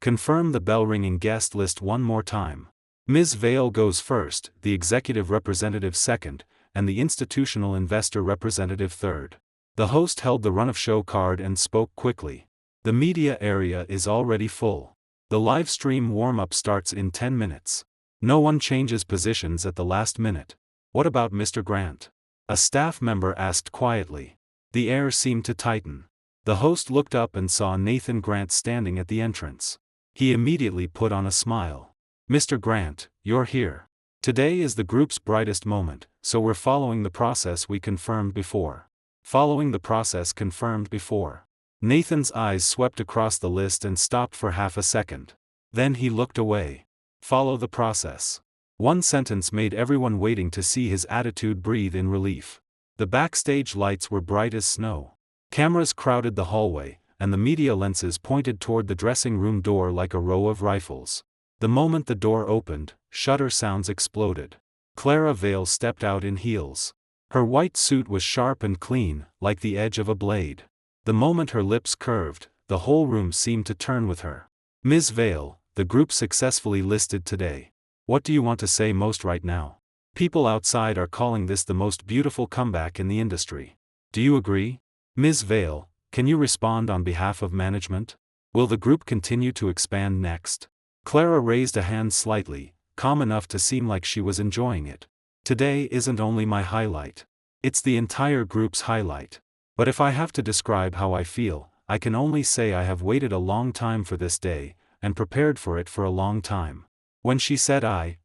Confirm the bell-ringing guest list one more time. Ms. Vale goes first, the executive representative second, and the institutional investor representative third. The host held the run-of-show card and spoke quickly. The media area is already full. The live stream warm-up starts in 10 minutes. No one changes positions at the last minute. What about Mr. Grant? A staff member asked quietly. The air seemed to tighten. The host looked up and saw Nathan Grant standing at the entrance. He immediately put on a smile. Mr. Grant, you're here. Today is the group's brightest moment, so we're following the process we confirmed before. Following the process confirmed before. Nathan's eyes swept across the list and stopped for half a second. Then he looked away. Follow the process. One sentence made everyone waiting to see his attitude breathe in relief. The backstage lights were bright as snow. Cameras crowded the hallway, and the media lenses pointed toward the dressing room door like a row of rifles. The moment the door opened, shutter sounds exploded. Clara Vale stepped out in heels. Her white suit was sharp and clean, like the edge of a blade. The moment her lips curved, the whole room seemed to turn with her. Ms. Vale, the group successfully listed today. What do you want to say most right now? People outside are calling this the most beautiful comeback in the industry. Do you agree? Ms. Vale, can you respond on behalf of management? Will the group continue to expand next? Clara raised a hand slightly, calm enough to seem like she was enjoying it. Today isn't only my highlight. It's the entire group's highlight. But if I have to describe how I feel, I can only say I have waited a long time for this day, and prepared for it for a long time. When she said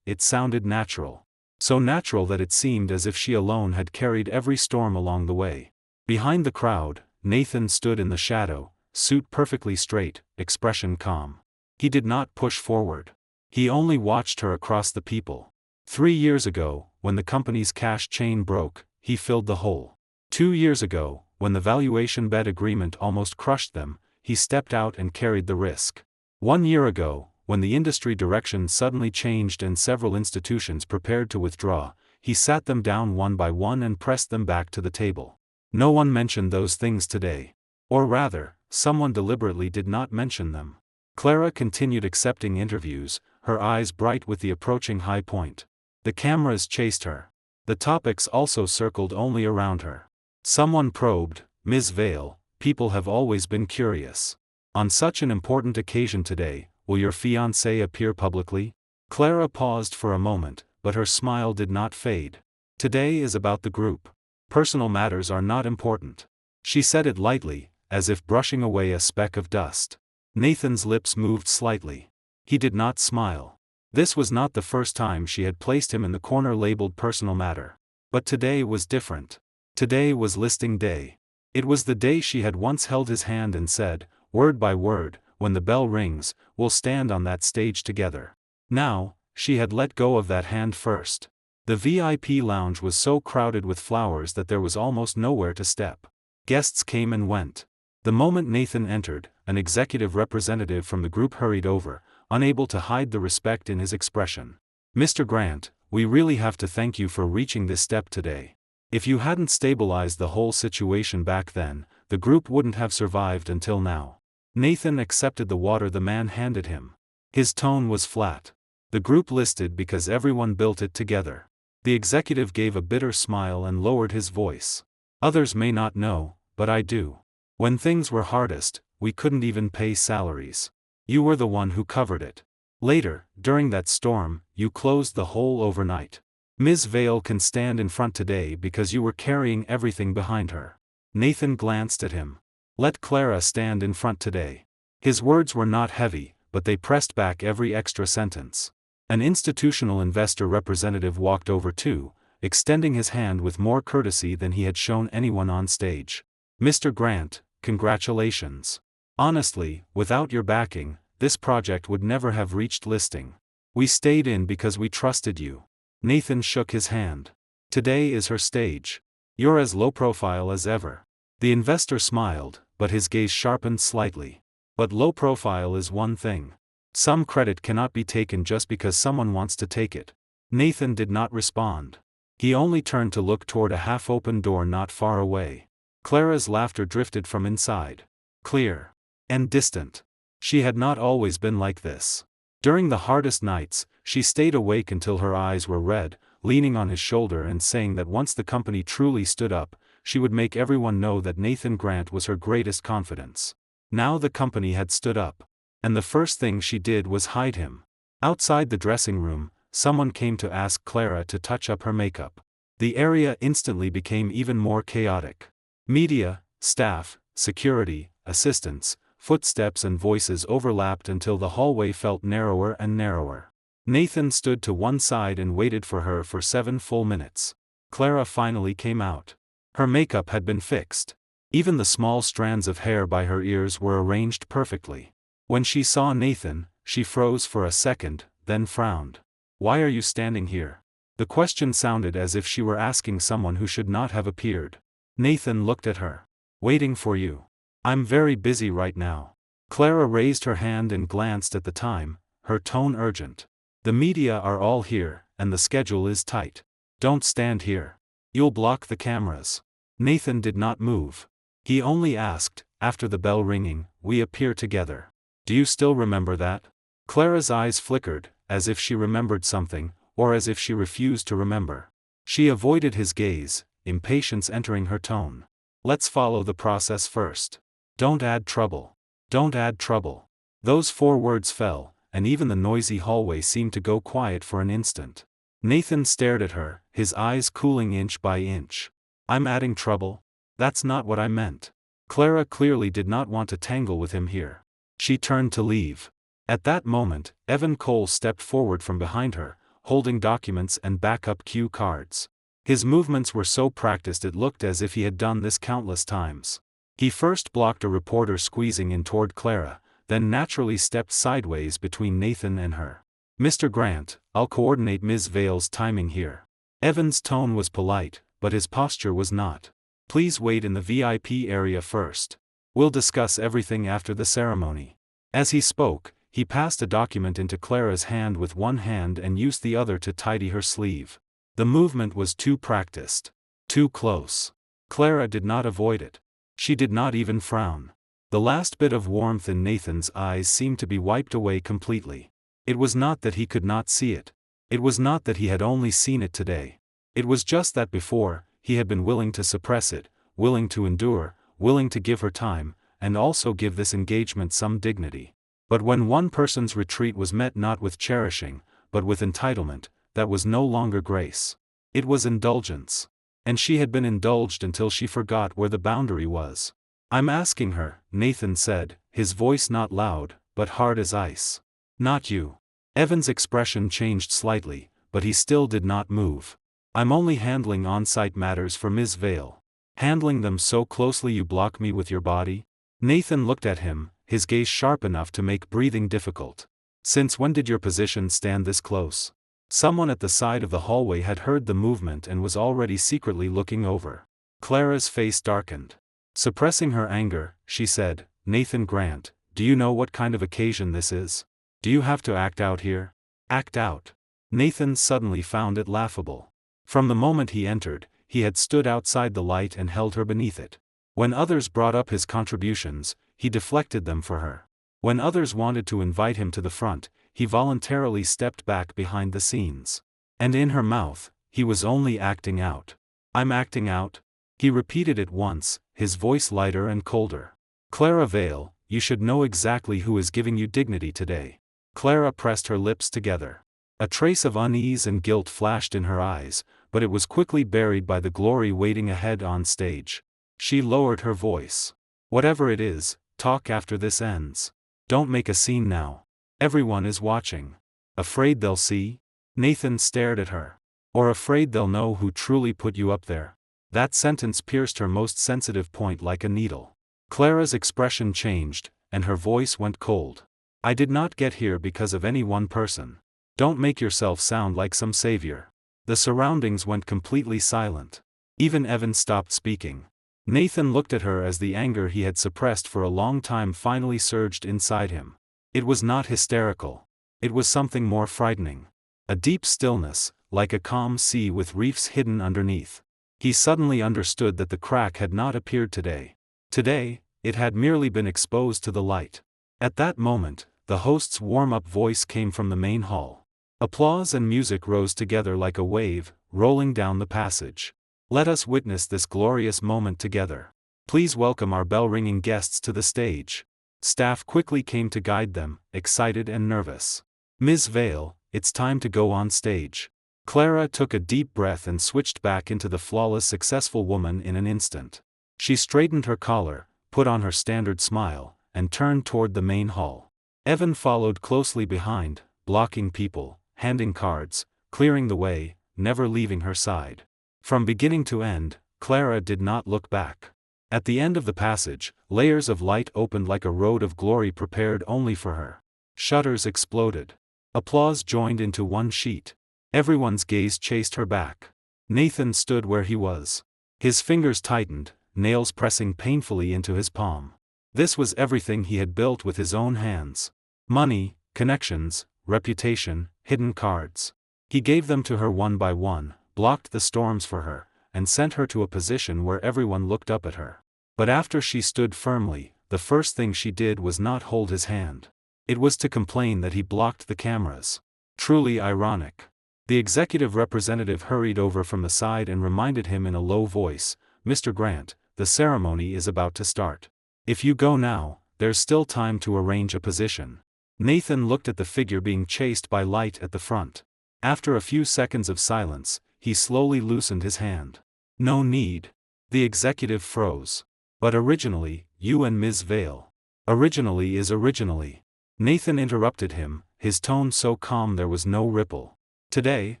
it sounded natural. So natural that it seemed as if she alone had carried every storm along the way. Behind the crowd, Nathan stood in the shadow, suit perfectly straight, expression calm. He did not push forward. He only watched her across the people. 3 years ago, when the company's cash chain broke, he filled the hole. 2 years ago, when the valuation bet agreement almost crushed them, he stepped out and carried the risk. 1 year ago, when the industry direction suddenly changed and several institutions prepared to withdraw, he sat them down one by one and pressed them back to the table. No one mentioned those things today. Or rather, someone deliberately did not mention them. Clara continued accepting interviews, her eyes bright with the approaching high point. The cameras chased her. The topics also circled only around her. Someone probed, Ms. Vale, people have always been curious. On such an important occasion today, will your fiancé appear publicly? Clara paused for a moment, but her smile did not fade. Today is about the group. Personal matters are not important. She said it lightly, as if brushing away a speck of dust. Nathan's lips moved slightly. He did not smile. This was not the first time she had placed him in the corner labeled personal matter. But today was different. Today was listing day. It was the day she had once held his hand and said, word by word, when the bell rings, we'll stand on that stage together. Now, she had let go of that hand first. The VIP lounge was so crowded with flowers that there was almost nowhere to step. Guests came and went. The moment Nathan entered, an executive representative from the group hurried over, unable to hide the respect in his expression. Mr. Grant, we really have to thank you for reaching this step today. If you hadn't stabilized the whole situation back then, the group wouldn't have survived until now. Nathan accepted the water the man handed him. His tone was flat. The group listed because everyone built it together. The executive gave a bitter smile and lowered his voice. Others may not know, but I do. When things were hardest, we couldn't even pay salaries. You were the one who covered it. Later, during that storm, you closed the hole overnight. Ms. Vale can stand in front today because you were carrying everything behind her. Nathan glanced at him. Let Clara stand in front today. His words were not heavy, but they pressed back every extra sentence. An institutional investor representative walked over too, extending his hand with more courtesy than he had shown anyone on stage. Mr. Grant, congratulations. Honestly, without your backing, this project would never have reached listing. We stayed in because we trusted you. Nathan shook his hand. Today is her stage. You're as low profile as ever. The investor smiled, but his gaze sharpened slightly. But low profile is one thing. Some credit cannot be taken just because someone wants to take it. Nathan did not respond. He only turned to look toward a half-open door not far away. Clara's laughter drifted from inside. Clear. And distant. She had not always been like this. During the hardest nights, she stayed awake until her eyes were red, leaning on his shoulder and saying that once the company truly stood up, she would make everyone know that Nathan Grant was her greatest confidence. Now the company had stood up. And the first thing she did was hide him. Outside the dressing room, someone came to ask Clara to touch up her makeup. The area instantly became even more chaotic. Media, staff, security, assistants, footsteps and voices overlapped until the hallway felt narrower and narrower. Nathan stood to one side and waited for her for 7 full minutes. Clara finally came out. Her makeup had been fixed. Even the small strands of hair by her ears were arranged perfectly. When she saw Nathan, she froze for a second, then frowned. "Why are you standing here?" The question sounded as if she were asking someone who should not have appeared. Nathan looked at her. "Waiting for you. I'm very busy right now." Clara raised her hand and glanced at the time, her tone urgent. "The media are all here, and the schedule is tight. Don't stand here. You'll block the cameras." Nathan did not move. He only asked, after the bell ringing, "We appear together. Do you still remember that?" Clara's eyes flickered, as if she remembered something, or as if she refused to remember. She avoided his gaze, impatience entering her tone. "Let's follow the process first. Don't add trouble. Don't add trouble." Those 4 words fell, and even the noisy hallway seemed to go quiet for an instant. Nathan stared at her, his eyes cooling inch by inch. "I'm adding trouble? That's not what I meant." Clara clearly did not want to tangle with him here. She turned to leave. At that moment, Evan Cole stepped forward from behind her, holding documents and backup cue cards. His movements were so practiced it looked as if he had done this countless times. He first blocked a reporter squeezing in toward Clara, then naturally stepped sideways between Nathan and her. "Mr. Grant, I'll coordinate Ms. Vale's timing here." Evan's tone was polite, but his posture was not. "Please wait in the VIP area first. We'll discuss everything after the ceremony." As he spoke, he passed a document into Clara's hand with one hand and used the other to tidy her sleeve. The movement was too practiced. Too close. Clara did not avoid it. She did not even frown. The last bit of warmth in Nathan's eyes seemed to be wiped away completely. It was not that he could not see it. It was not that he had only seen it today. It was just that before, he had been willing to suppress it, willing to endure, willing to give her time, and also give this engagement some dignity. But when one person's retreat was met not with cherishing, but with entitlement, that was no longer grace. It was indulgence. And she had been indulged until she forgot where the boundary was. "I'm asking her," Nathan said, his voice not loud, but hard as ice. "Not you." Evan's expression changed slightly, but he still did not move. "I'm only handling on-site matters for Ms. Vale." "Handling them so closely you block me with your body?" Nathan looked at him, his gaze sharp enough to make breathing difficult. "Since when did your position stand this close?" Someone at the side of the hallway had heard the movement and was already secretly looking over. Clara's face darkened. Suppressing her anger, she said, "Nathan Grant, do you know what kind of occasion this is? Do you have to act out here?" Act out. Nathan suddenly found it laughable. From the moment he entered, he had stood outside the light and held her beneath it. When others brought up his contributions, he deflected them for her. When others wanted to invite him to the front, he voluntarily stepped back behind the scenes. And in her mouth, he was only acting out. "I'm acting out?" He repeated it once, his voice lighter and colder. "Clara Vale, you should know exactly who is giving you dignity today." Clara pressed her lips together. A trace of unease and guilt flashed in her eyes, but it was quickly buried by the glory waiting ahead on stage. She lowered her voice. "Whatever it is, talk after this ends. Don't make a scene now. Everyone is watching." "Afraid they'll see?" Nathan stared at her. "Or afraid they'll know who truly put you up there?" That sentence pierced her most sensitive point like a needle. Clara's expression changed, and her voice went cold. "I did not get here because of any one person. Don't make yourself sound like some savior." The surroundings went completely silent. Even Evan stopped speaking. Nathan looked at her as the anger he had suppressed for a long time finally surged inside him. It was not hysterical. It was something more frightening. A deep stillness, like a calm sea with reefs hidden underneath. He suddenly understood that the crack had not appeared today. Today, it had merely been exposed to the light. At that moment, the host's warm-up voice came from the main hall. Applause and music rose together like a wave, rolling down the passage. Let us witness this glorious moment together. Please welcome our bell-ringing guests to the stage. Staff quickly came to guide them, excited and nervous. Ms. Vale, it's time to go on stage. Clara took a deep breath and switched back into the flawless successful woman in an instant. She straightened her collar, put on her standard smile, and turned toward the main hall. Evan followed closely behind, blocking people, handing cards, clearing the way, never leaving her side. From beginning to end, Clara did not look back. At the end of the passage, layers of light opened like a road of glory prepared only for her. Shutters exploded. Applause joined into one sheet. Everyone's gaze chased her back. Nathan stood where he was. His fingers tightened, nails pressing painfully into his palm. This was everything he had built with his own hands. Money, connections, reputation, hidden cards. He gave them to her one by one, blocked the storms for her, and sent her to a position where everyone looked up at her. But after she stood firmly, the first thing she did was not hold his hand. It was to complain that he blocked the cameras. Truly ironic. The executive representative hurried over from the side and reminded him in a low voice, "Mr. Grant, the ceremony is about to start. If you go now, there's still time to arrange a position." Nathan looked at the figure being chased by light at the front. After a few seconds of silence, he slowly loosened his hand. "No need." The executive froze. "But originally, you and Ms. Vale." "Originally is originally." Nathan interrupted him, his tone so calm there was no ripple. "Today,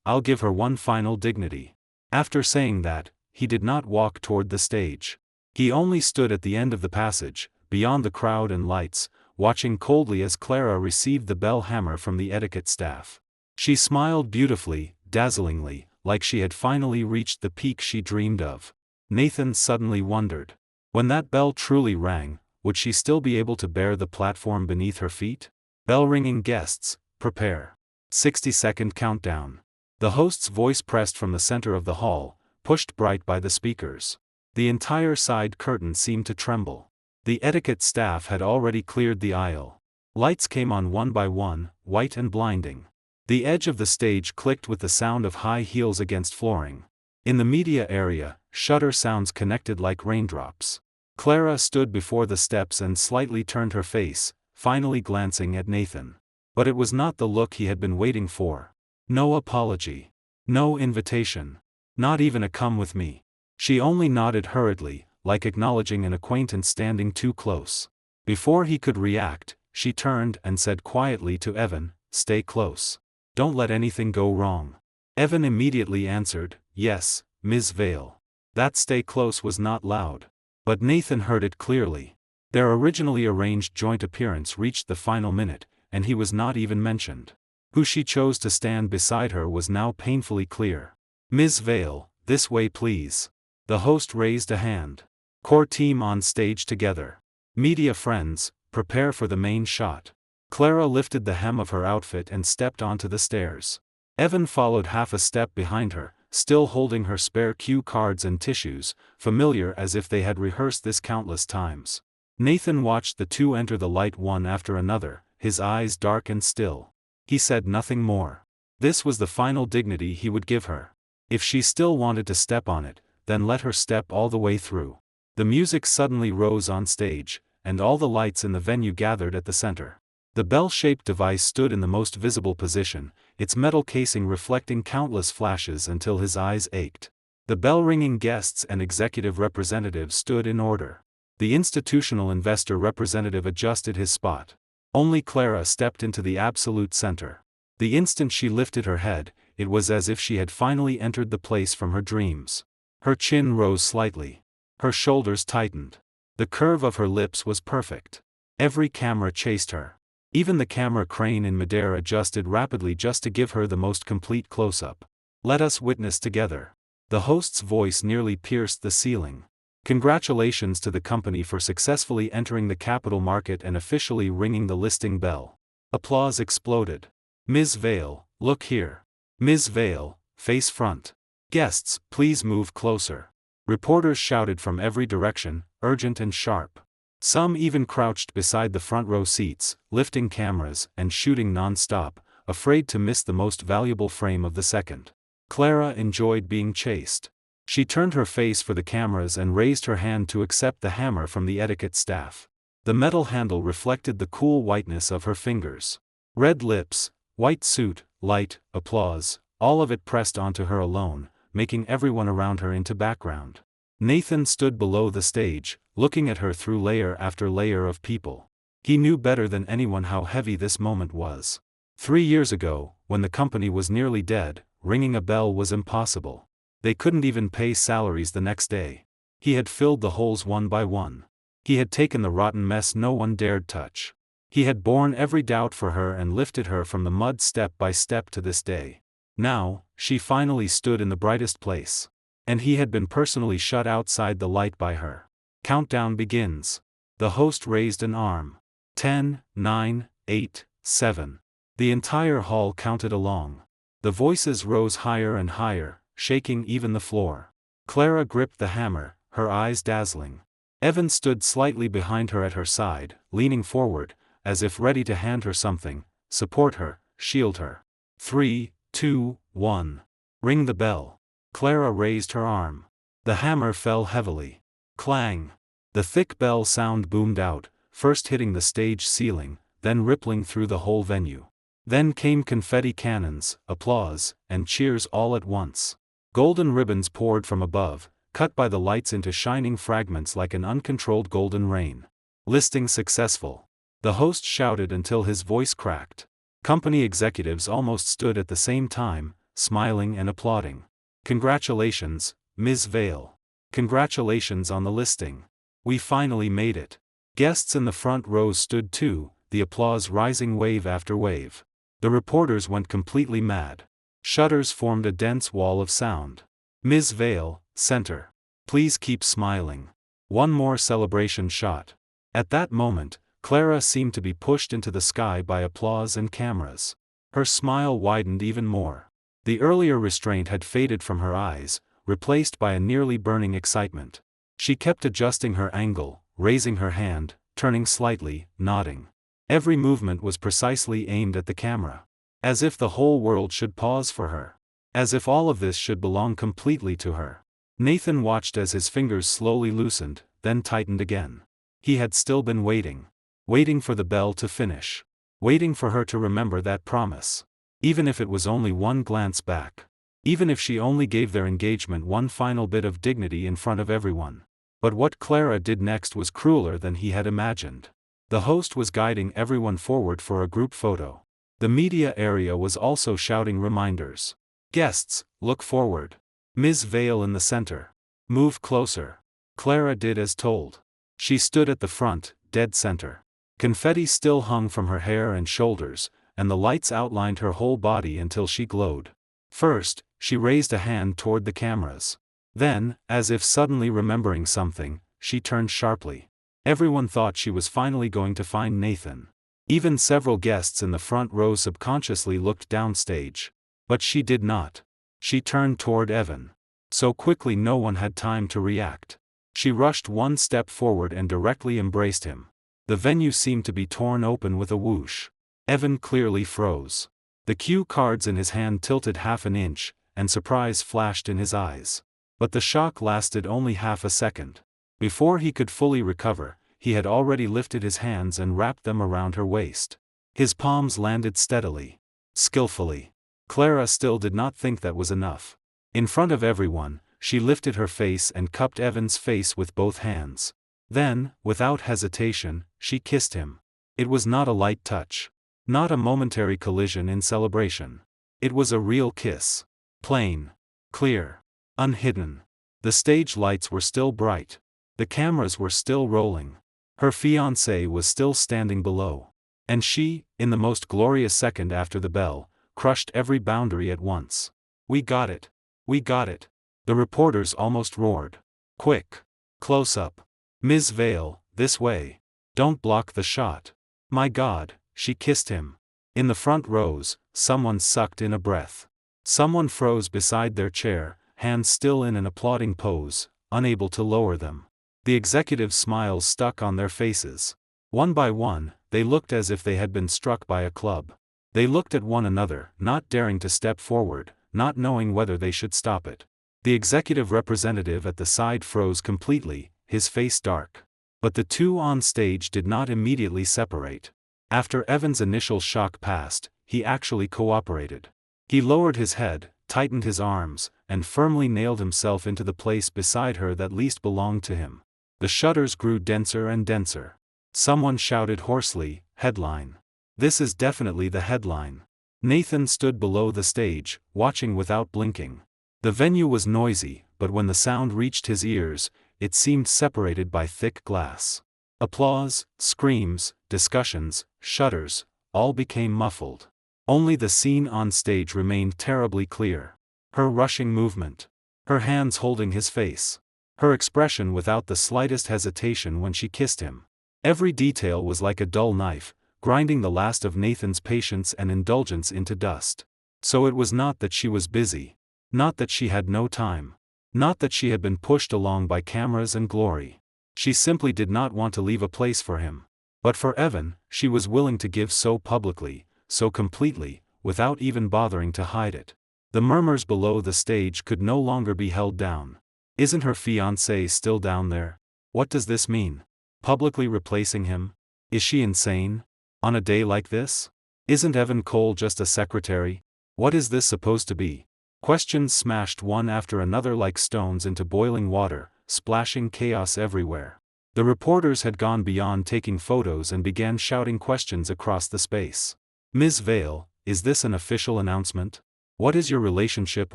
I'll give her one final dignity." After saying that, he did not walk toward the stage. He only stood at the end of the passage, beyond the crowd and lights, watching coldly as Clara received the bell hammer from the etiquette staff. She smiled beautifully, dazzlingly, like she had finally reached the peak she dreamed of. Nathan suddenly wondered. When that bell truly rang, would she still be able to bear the platform beneath her feet? Bell-ringing guests, prepare. 60-second countdown. The host's voice pressed from the center of the hall, pushed bright by the speakers. The entire side curtain seemed to tremble. The etiquette staff had already cleared the aisle. Lights came on one by one, white and blinding. The edge of the stage clicked with the sound of high heels against flooring. In the media area, shutter sounds connected like raindrops. Clara stood before the steps and slightly turned her face, finally glancing at Nathan. But it was not the look he had been waiting for. No apology. No invitation. Not even a "come with me." She only nodded hurriedly, like acknowledging an acquaintance standing too close. Before he could react, she turned and said quietly to Evan, "Stay close. Don't let anything go wrong." Evan immediately answered, "Yes, Ms. Vale." That "stay close" was not loud. But Nathan heard it clearly. Their originally arranged joint appearance reached the final minute, and he was not even mentioned. Who she chose to stand beside her was now painfully clear. "Ms. Vale, this way please." The host raised a hand. "Core team on stage together. Media friends, prepare for the main shot." Clara lifted the hem of her outfit and stepped onto the stairs. Evan followed half a step behind her, still holding her spare cue cards and tissues, familiar as if they had rehearsed this countless times. Nathan watched the two enter the light one after another, his eyes dark and still. He said nothing more. This was the final dignity he would give her. If she still wanted to step on it, then let her step all the way through. The music suddenly rose on stage, and all the lights in the venue gathered at the center. The bell-shaped device stood in the most visible position, its metal casing reflecting countless flashes until his eyes ached. The bell-ringing guests and executive representatives stood in order. The institutional investor representative adjusted his spot. Only Clara stepped into the absolute center. The instant she lifted her head, it was as if she had finally entered the place from her dreams. Her chin rose slightly. Her shoulders tightened. The curve of her lips was perfect. Every camera chased her. Even the camera crane in midair adjusted rapidly just to give her the most complete close-up. "Let us witness together." The host's voice nearly pierced the ceiling. "Congratulations to the company for successfully entering the capital market and officially ringing the listing bell." Applause exploded. "Ms. Vale, look here. Ms. Vale, face front. Guests, please move closer." Reporters shouted from every direction, urgent and sharp. Some even crouched beside the front row seats, lifting cameras and shooting non-stop, afraid to miss the most valuable frame of the second. Clara enjoyed being chased. She turned her face for the cameras and raised her hand to accept the hammer from the etiquette staff. The metal handle reflected the cool whiteness of her fingers. Red lips, white suit, light, applause, all of it pressed onto her alone, making everyone around her into background. Nathan stood below the stage, looking at her through layer after layer of people. He knew better than anyone how heavy this moment was. 3 years ago, when the company was nearly dead, ringing a bell was impossible. They couldn't even pay salaries the next day. He had filled the holes one by one. He had taken the rotten mess no one dared touch. He had borne every doubt for her and lifted her from the mud step by step to this day. Now, she finally stood in the brightest place. And he had been personally shut outside the light by her. Countdown begins. The host raised an arm. 10, 9, 8, 7. The entire hall counted along. The voices rose higher and higher, shaking even the floor. Clara gripped the hammer, her eyes dazzling. Evan stood slightly behind her at her side, leaning forward, as if ready to hand her something, support her, shield her. 3, 2, 1. Ring the bell. Clara raised her arm. The hammer fell heavily. Clang. The thick bell sound boomed out, first hitting the stage ceiling, then rippling through the whole venue. Then came confetti cannons, applause, and cheers all at once. Golden ribbons poured from above, cut by the lights into shining fragments like an uncontrolled golden rain. Listing successful. The host shouted until his voice cracked. Company executives almost stood at the same time, smiling and applauding. Congratulations, Ms. Vale. Congratulations on the listing. We finally made it. Guests in the front rows stood too, the applause rising wave after wave. The reporters went completely mad. Shutters formed a dense wall of sound. Ms. Vale, center. Please keep smiling. One more celebration shot. At that moment, Clara seemed to be pushed into the sky by applause and cameras. Her smile widened even more. The earlier restraint had faded from her eyes, replaced by a nearly burning excitement. She kept adjusting her angle, raising her hand, turning slightly, nodding. Every movement was precisely aimed at the camera. As if the whole world should pause for her. As if all of this should belong completely to her. Nathan watched as his fingers slowly loosened, then tightened again. He had still been waiting. Waiting for the bell to finish. Waiting for her to remember that promise. Even if it was only one glance back. Even if she only gave their engagement one final bit of dignity in front of everyone. But what Clara did next was crueler than he had imagined. The host was guiding everyone forward for a group photo. The media area was also shouting reminders. Guests, look forward. Ms. Vale in the center. Move closer. Clara did as told. She stood at the front, dead center. Confetti still hung from her hair and shoulders, and the lights outlined her whole body until she glowed. First, she raised a hand toward the cameras. Then, as if suddenly remembering something, she turned sharply. Everyone thought she was finally going to find Nathan. Even several guests in the front row subconsciously looked downstage. But she did not. She turned toward Evan. So quickly no one had time to react. She rushed one step forward and directly embraced him. The venue seemed to be torn open with a whoosh. Evan clearly froze. The cue cards in his hand tilted half an inch, and surprise flashed in his eyes. But the shock lasted only half a second. Before he could fully recover, he had already lifted his hands and wrapped them around her waist. His palms landed steadily. Skillfully. Clara still did not think that was enough. In front of everyone, she lifted her face and cupped Evan's face with both hands. Then, without hesitation, she kissed him. It was not a light touch. Not a momentary collision in celebration. It was a real kiss. Plain. Clear. Unhidden. The stage lights were still bright. The cameras were still rolling. Her fiancé was still standing below. And she, in the most glorious second after the bell, crushed every boundary at once. We got it. We got it. The reporters almost roared. Quick. Close up. Ms. Vale, this way. Don't block the shot. My God, she kissed him. In the front rows, someone sucked in a breath. Someone froze beside their chair, hands still in an applauding pose, unable to lower them. The executives' smiles stuck on their faces. One by one, they looked as if they had been struck by a club. They looked at one another, not daring to step forward, not knowing whether they should stop it. The executive representative at the side froze completely, his face dark. But the two on stage did not immediately separate. After Evan's initial shock passed, he actually cooperated. He lowered his head, tightened his arms, and firmly nailed himself into the place beside her that least belonged to him. The shutters grew denser and denser. Someone shouted hoarsely, "Headline." This is definitely the headline. Nathan stood below the stage, watching without blinking. The venue was noisy, but when the sound reached his ears, it seemed separated by thick glass. Applause, screams, discussions, shudders, all became muffled. Only the scene on stage remained terribly clear. Her rushing movement. Her hands holding his face. Her expression without the slightest hesitation when she kissed him. Every detail was like a dull knife, grinding the last of Nathan's patience and indulgence into dust. So it was not that she was busy. Not that she had no time. Not that she had been pushed along by cameras and glory. She simply did not want to leave a place for him. But for Evan, she was willing to give so publicly, so completely, without even bothering to hide it. The murmurs below the stage could no longer be held down. Isn't her fiancé still down there? What does this mean? Publicly replacing him? Is she insane? On a day like this? Isn't Evan Cole just a secretary? What is this supposed to be? Questions smashed one after another like stones into boiling water, splashing chaos everywhere. The reporters had gone beyond taking photos and began shouting questions across the space. Ms. Vale, is this an official announcement? What is your relationship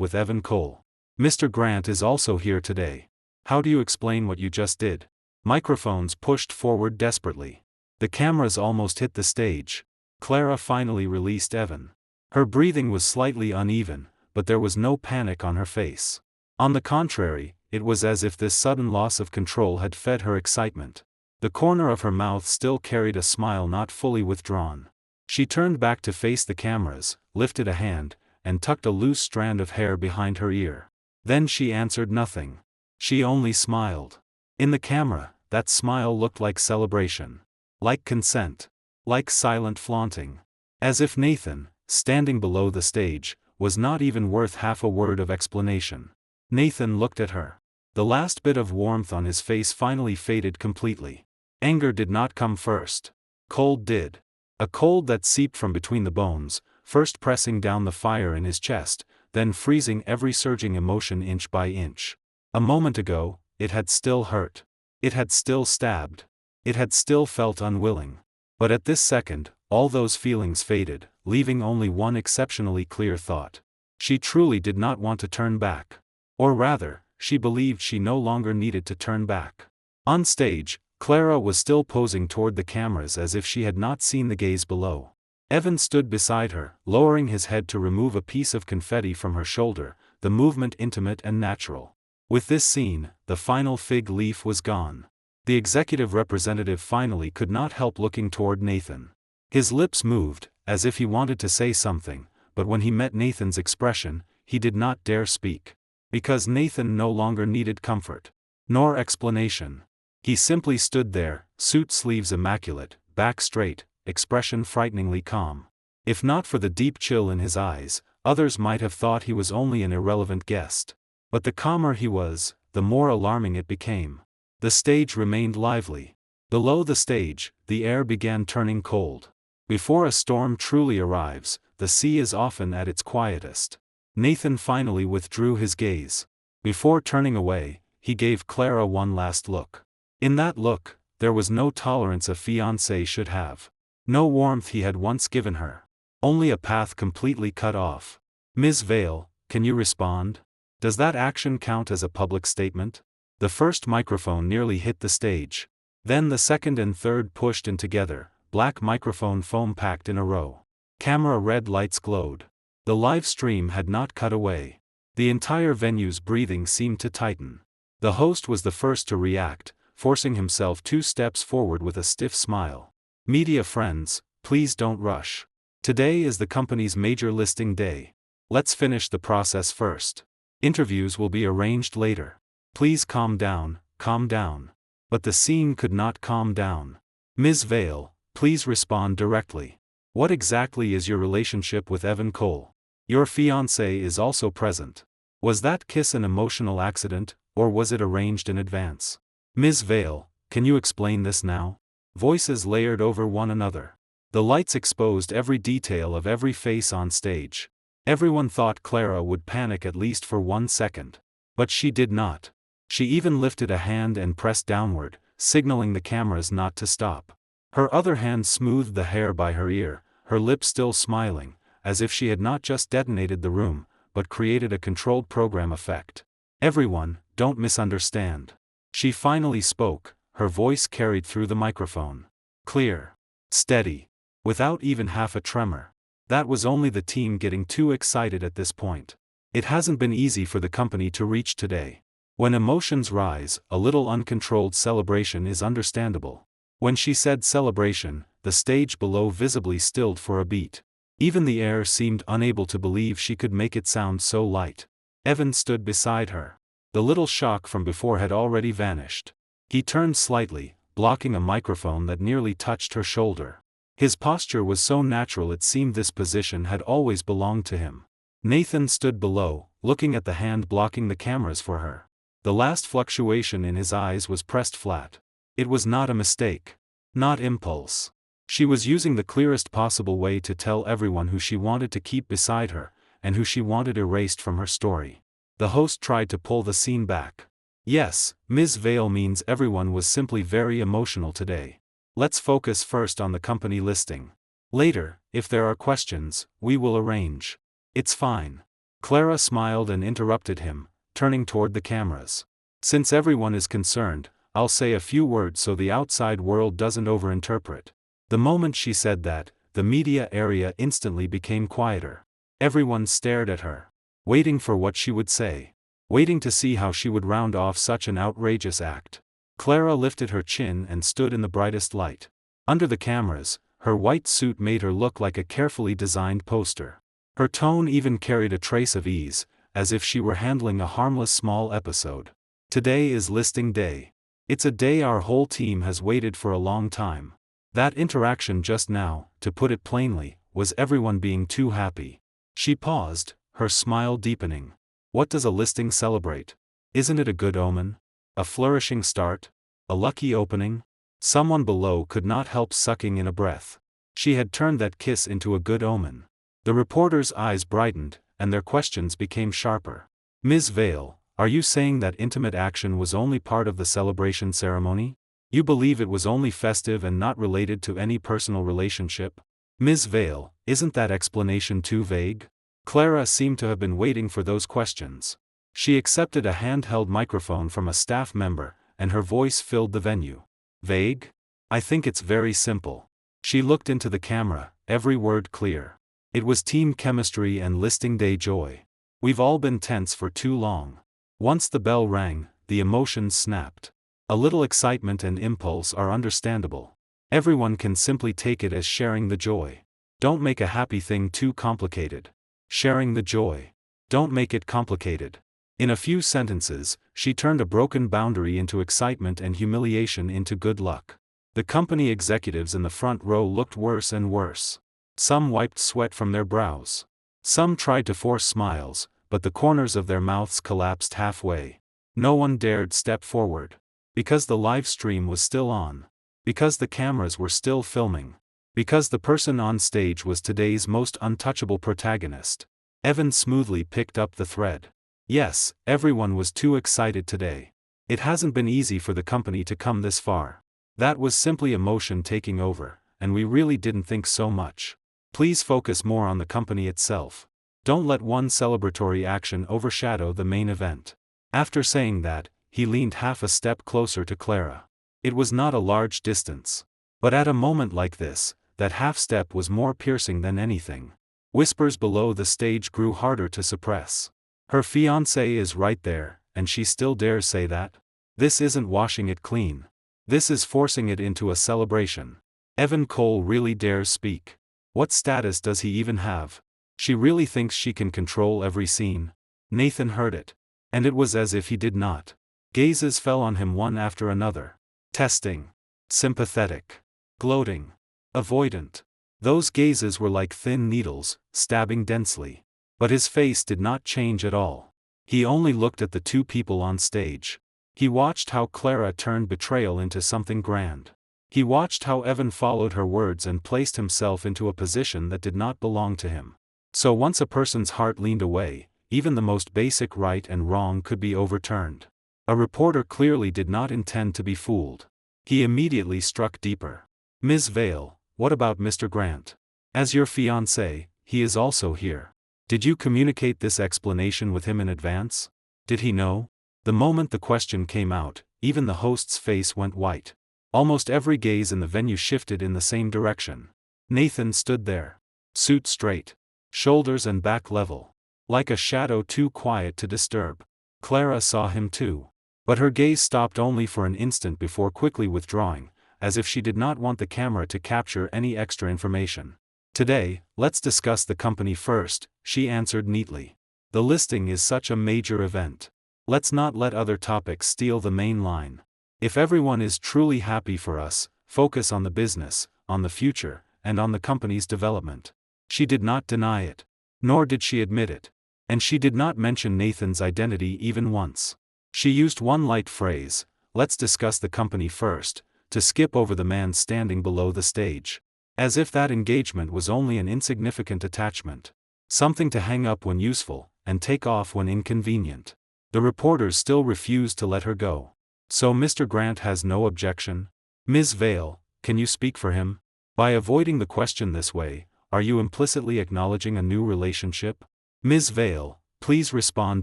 with Evan Cole? Mr. Grant is also here today. How do you explain what you just did? Microphones pushed forward desperately. The cameras almost hit the stage. Clara finally released Evan. Her breathing was slightly uneven, but there was no panic on her face. On the contrary, it was as if this sudden loss of control had fed her excitement. The corner of her mouth still carried a smile not fully withdrawn. She turned back to face the cameras, lifted a hand, and tucked a loose strand of hair behind her ear. Then she answered nothing. She only smiled. In the camera, that smile looked like celebration. Like consent. Like silent flaunting. As if Nathan, standing below the stage, was not even worth half a word of explanation. Nathan looked at her. The last bit of warmth on his face finally faded completely. Anger did not come first. Cold did. A cold that seeped from between the bones, first pressing down the fire in his chest, then freezing every surging emotion inch by inch. A moment ago, it had still hurt. It had still stabbed. It had still felt unwilling. But at this second, all those feelings faded, leaving only one exceptionally clear thought. She truly did not want to turn back. Or rather, she believed she no longer needed to turn back. On stage, Clara was still posing toward the cameras as if she had not seen the gaze below. Evan stood beside her, lowering his head to remove a piece of confetti from her shoulder, the movement intimate and natural. With this scene, the final fig leaf was gone. The executive representative finally could not help looking toward Nathan. His lips moved, as if he wanted to say something, but when he met Nathan's expression, he did not dare speak. Because Nathan no longer needed comfort. Nor explanation. He simply stood there, suit sleeves immaculate, back straight, expression frighteningly calm. If not for the deep chill in his eyes, others might have thought he was only an irrelevant guest. But the calmer he was, the more alarming it became. The stage remained lively. Below the stage, the air began turning cold. Before a storm truly arrives, the sea is often at its quietest. Nathan finally withdrew his gaze. Before turning away, he gave Clara one last look. In that look, there was no tolerance a fiancé should have. No warmth he had once given her. Only a path completely cut off. Ms. Vale, can you respond? Does that action count as a public statement? The first microphone nearly hit the stage. Then the second and third pushed in together, black microphone foam packed in a row. Camera red lights glowed. The live stream had not cut away. The entire venue's breathing seemed to tighten. The host was the first to react, forcing himself 2 steps forward with a stiff smile. Media friends, please don't rush. Today is the company's major listing day. Let's finish the process first. Interviews will be arranged later. Please calm down, calm down. But the scene could not calm down. Ms. Vale, please respond directly. What exactly is your relationship with Evan Cole? Your fiancé is also present. Was that kiss an emotional accident, or was it arranged in advance? Ms. Vale, can you explain this now? Voices layered over one another. The lights exposed every detail of every face on stage. Everyone thought Clara would panic at least for 1 second. But she did not. She even lifted a hand and pressed downward, signaling the cameras not to stop. Her other hand smoothed the hair by her ear, her lips still smiling, as if she had not just detonated the room, but created a controlled program effect. Everyone, don't misunderstand. She finally spoke, her voice carried through the microphone. Clear. Steady. Without even half a tremor. That was only the team getting too excited at this point. It hasn't been easy for the company to reach today. When emotions rise, a little uncontrolled celebration is understandable. When she said celebration, the stage below visibly stilled for a beat. Even the air seemed unable to believe she could make it sound so light. Evan stood beside her. The little shock from before had already vanished. He turned slightly, blocking a microphone that nearly touched her shoulder. His posture was so natural it seemed this position had always belonged to him. Nathan stood below, looking at the hand blocking the cameras for her. The last fluctuation in his eyes was pressed flat. It was not a mistake. Not impulse. She was using the clearest possible way to tell everyone who she wanted to keep beside her, and who she wanted erased from her story. The host tried to pull the scene back. Yes, Ms. Vale means everyone was simply very emotional today. Let's focus first on the company listing. Later, if there are questions, we will arrange. It's fine. Clara smiled and interrupted him, turning toward the cameras. Since everyone is concerned, I'll say a few words so the outside world doesn't overinterpret. The moment she said that, the media area instantly became quieter. Everyone stared at her, waiting for what she would say, waiting to see how she would round off such an outrageous act. Clara lifted her chin and stood in the brightest light. Under the cameras, her white suit made her look like a carefully designed poster. Her tone even carried a trace of ease, as if she were handling a harmless small episode. Today is listing day. It's a day our whole team has waited for a long time. That interaction just now, to put it plainly, was everyone being too happy. She paused, her smile deepening. What does a listing celebrate? Isn't it a good omen? A flourishing start? A lucky opening? Someone below could not help sucking in a breath. She had turned that kiss into a good omen. The reporters' eyes brightened, and their questions became sharper. Ms. Vale, are you saying that intimate action was only part of the celebration ceremony? You believe it was only festive and not related to any personal relationship? Ms. Vale, isn't that explanation too vague? Clara seemed to have been waiting for those questions. She accepted a handheld microphone from a staff member, and her voice filled the venue. Vague? I think it's very simple. She looked into the camera, every word clear. It was team chemistry and listing day joy. We've all been tense for too long. Once the bell rang, the emotions snapped. A little excitement and impulse are understandable. Everyone can simply take it as sharing the joy. Don't make a happy thing too complicated. Sharing the joy. Don't make it complicated. In a few sentences, she turned a broken boundary into excitement and humiliation into good luck. The company executives in the front row looked worse and worse. Some wiped sweat from their brows. Some tried to force smiles, but the corners of their mouths collapsed halfway. No one dared step forward. Because the live stream was still on. Because the cameras were still filming. Because the person on stage was today's most untouchable protagonist. Evan smoothly picked up the thread. Yes, everyone was too excited today. It hasn't been easy for the company to come this far. That was simply emotion taking over, and we really didn't think so much. Please focus more on the company itself. Don't let one celebratory action overshadow the main event. After saying that, he leaned half a step closer to Clara. It was not a large distance. But at a moment like this, that half step was more piercing than anything. Whispers below the stage grew harder to suppress. Her fiancé is right there, and she still dares say that? This isn't washing it clean. This is forcing it into a celebration. Evan Cole really dares speak. What status does he even have? She really thinks she can control every scene? Nathan heard it. And it was as if he did not. Gazes fell on him one after another. Testing. Sympathetic. Gloating. Avoidant. Those gazes were like thin needles, stabbing densely. But his face did not change at all. He only looked at the two people on stage. He watched how Clara turned betrayal into something grand. He watched how Evan followed her words and placed himself into a position that did not belong to him. So once a person's heart leaned away, even the most basic right and wrong could be overturned. A reporter clearly did not intend to be fooled. He immediately struck deeper. Ms. Vale, what about Mr. Grant? As your fiancé, he is also here. Did you communicate this explanation with him in advance? Did he know? The moment the question came out, even the host's face went white. Almost every gaze in the venue shifted in the same direction. Nathan stood there. Suit straight. Shoulders and back level. Like a shadow too quiet to disturb. Clara saw him too. But her gaze stopped only for an instant before quickly withdrawing, as if she did not want the camera to capture any extra information. Today, let's discuss the company first, she answered neatly. The listing is such a major event. Let's not let other topics steal the main line. If everyone is truly happy for us, focus on the business, on the future, and on the company's development. She did not deny it. Nor did she admit it. And she did not mention Nathan's identity even once. She used one light phrase, let's discuss the company first, to skip over the man standing below the stage. As if that engagement was only an insignificant attachment. Something to hang up when useful, and take off when inconvenient. The reporters still refused to let her go. So Mr. Grant has no objection? Ms. Vale, can you speak for him? By avoiding the question this way, are you implicitly acknowledging a new relationship? Ms. Vale, please respond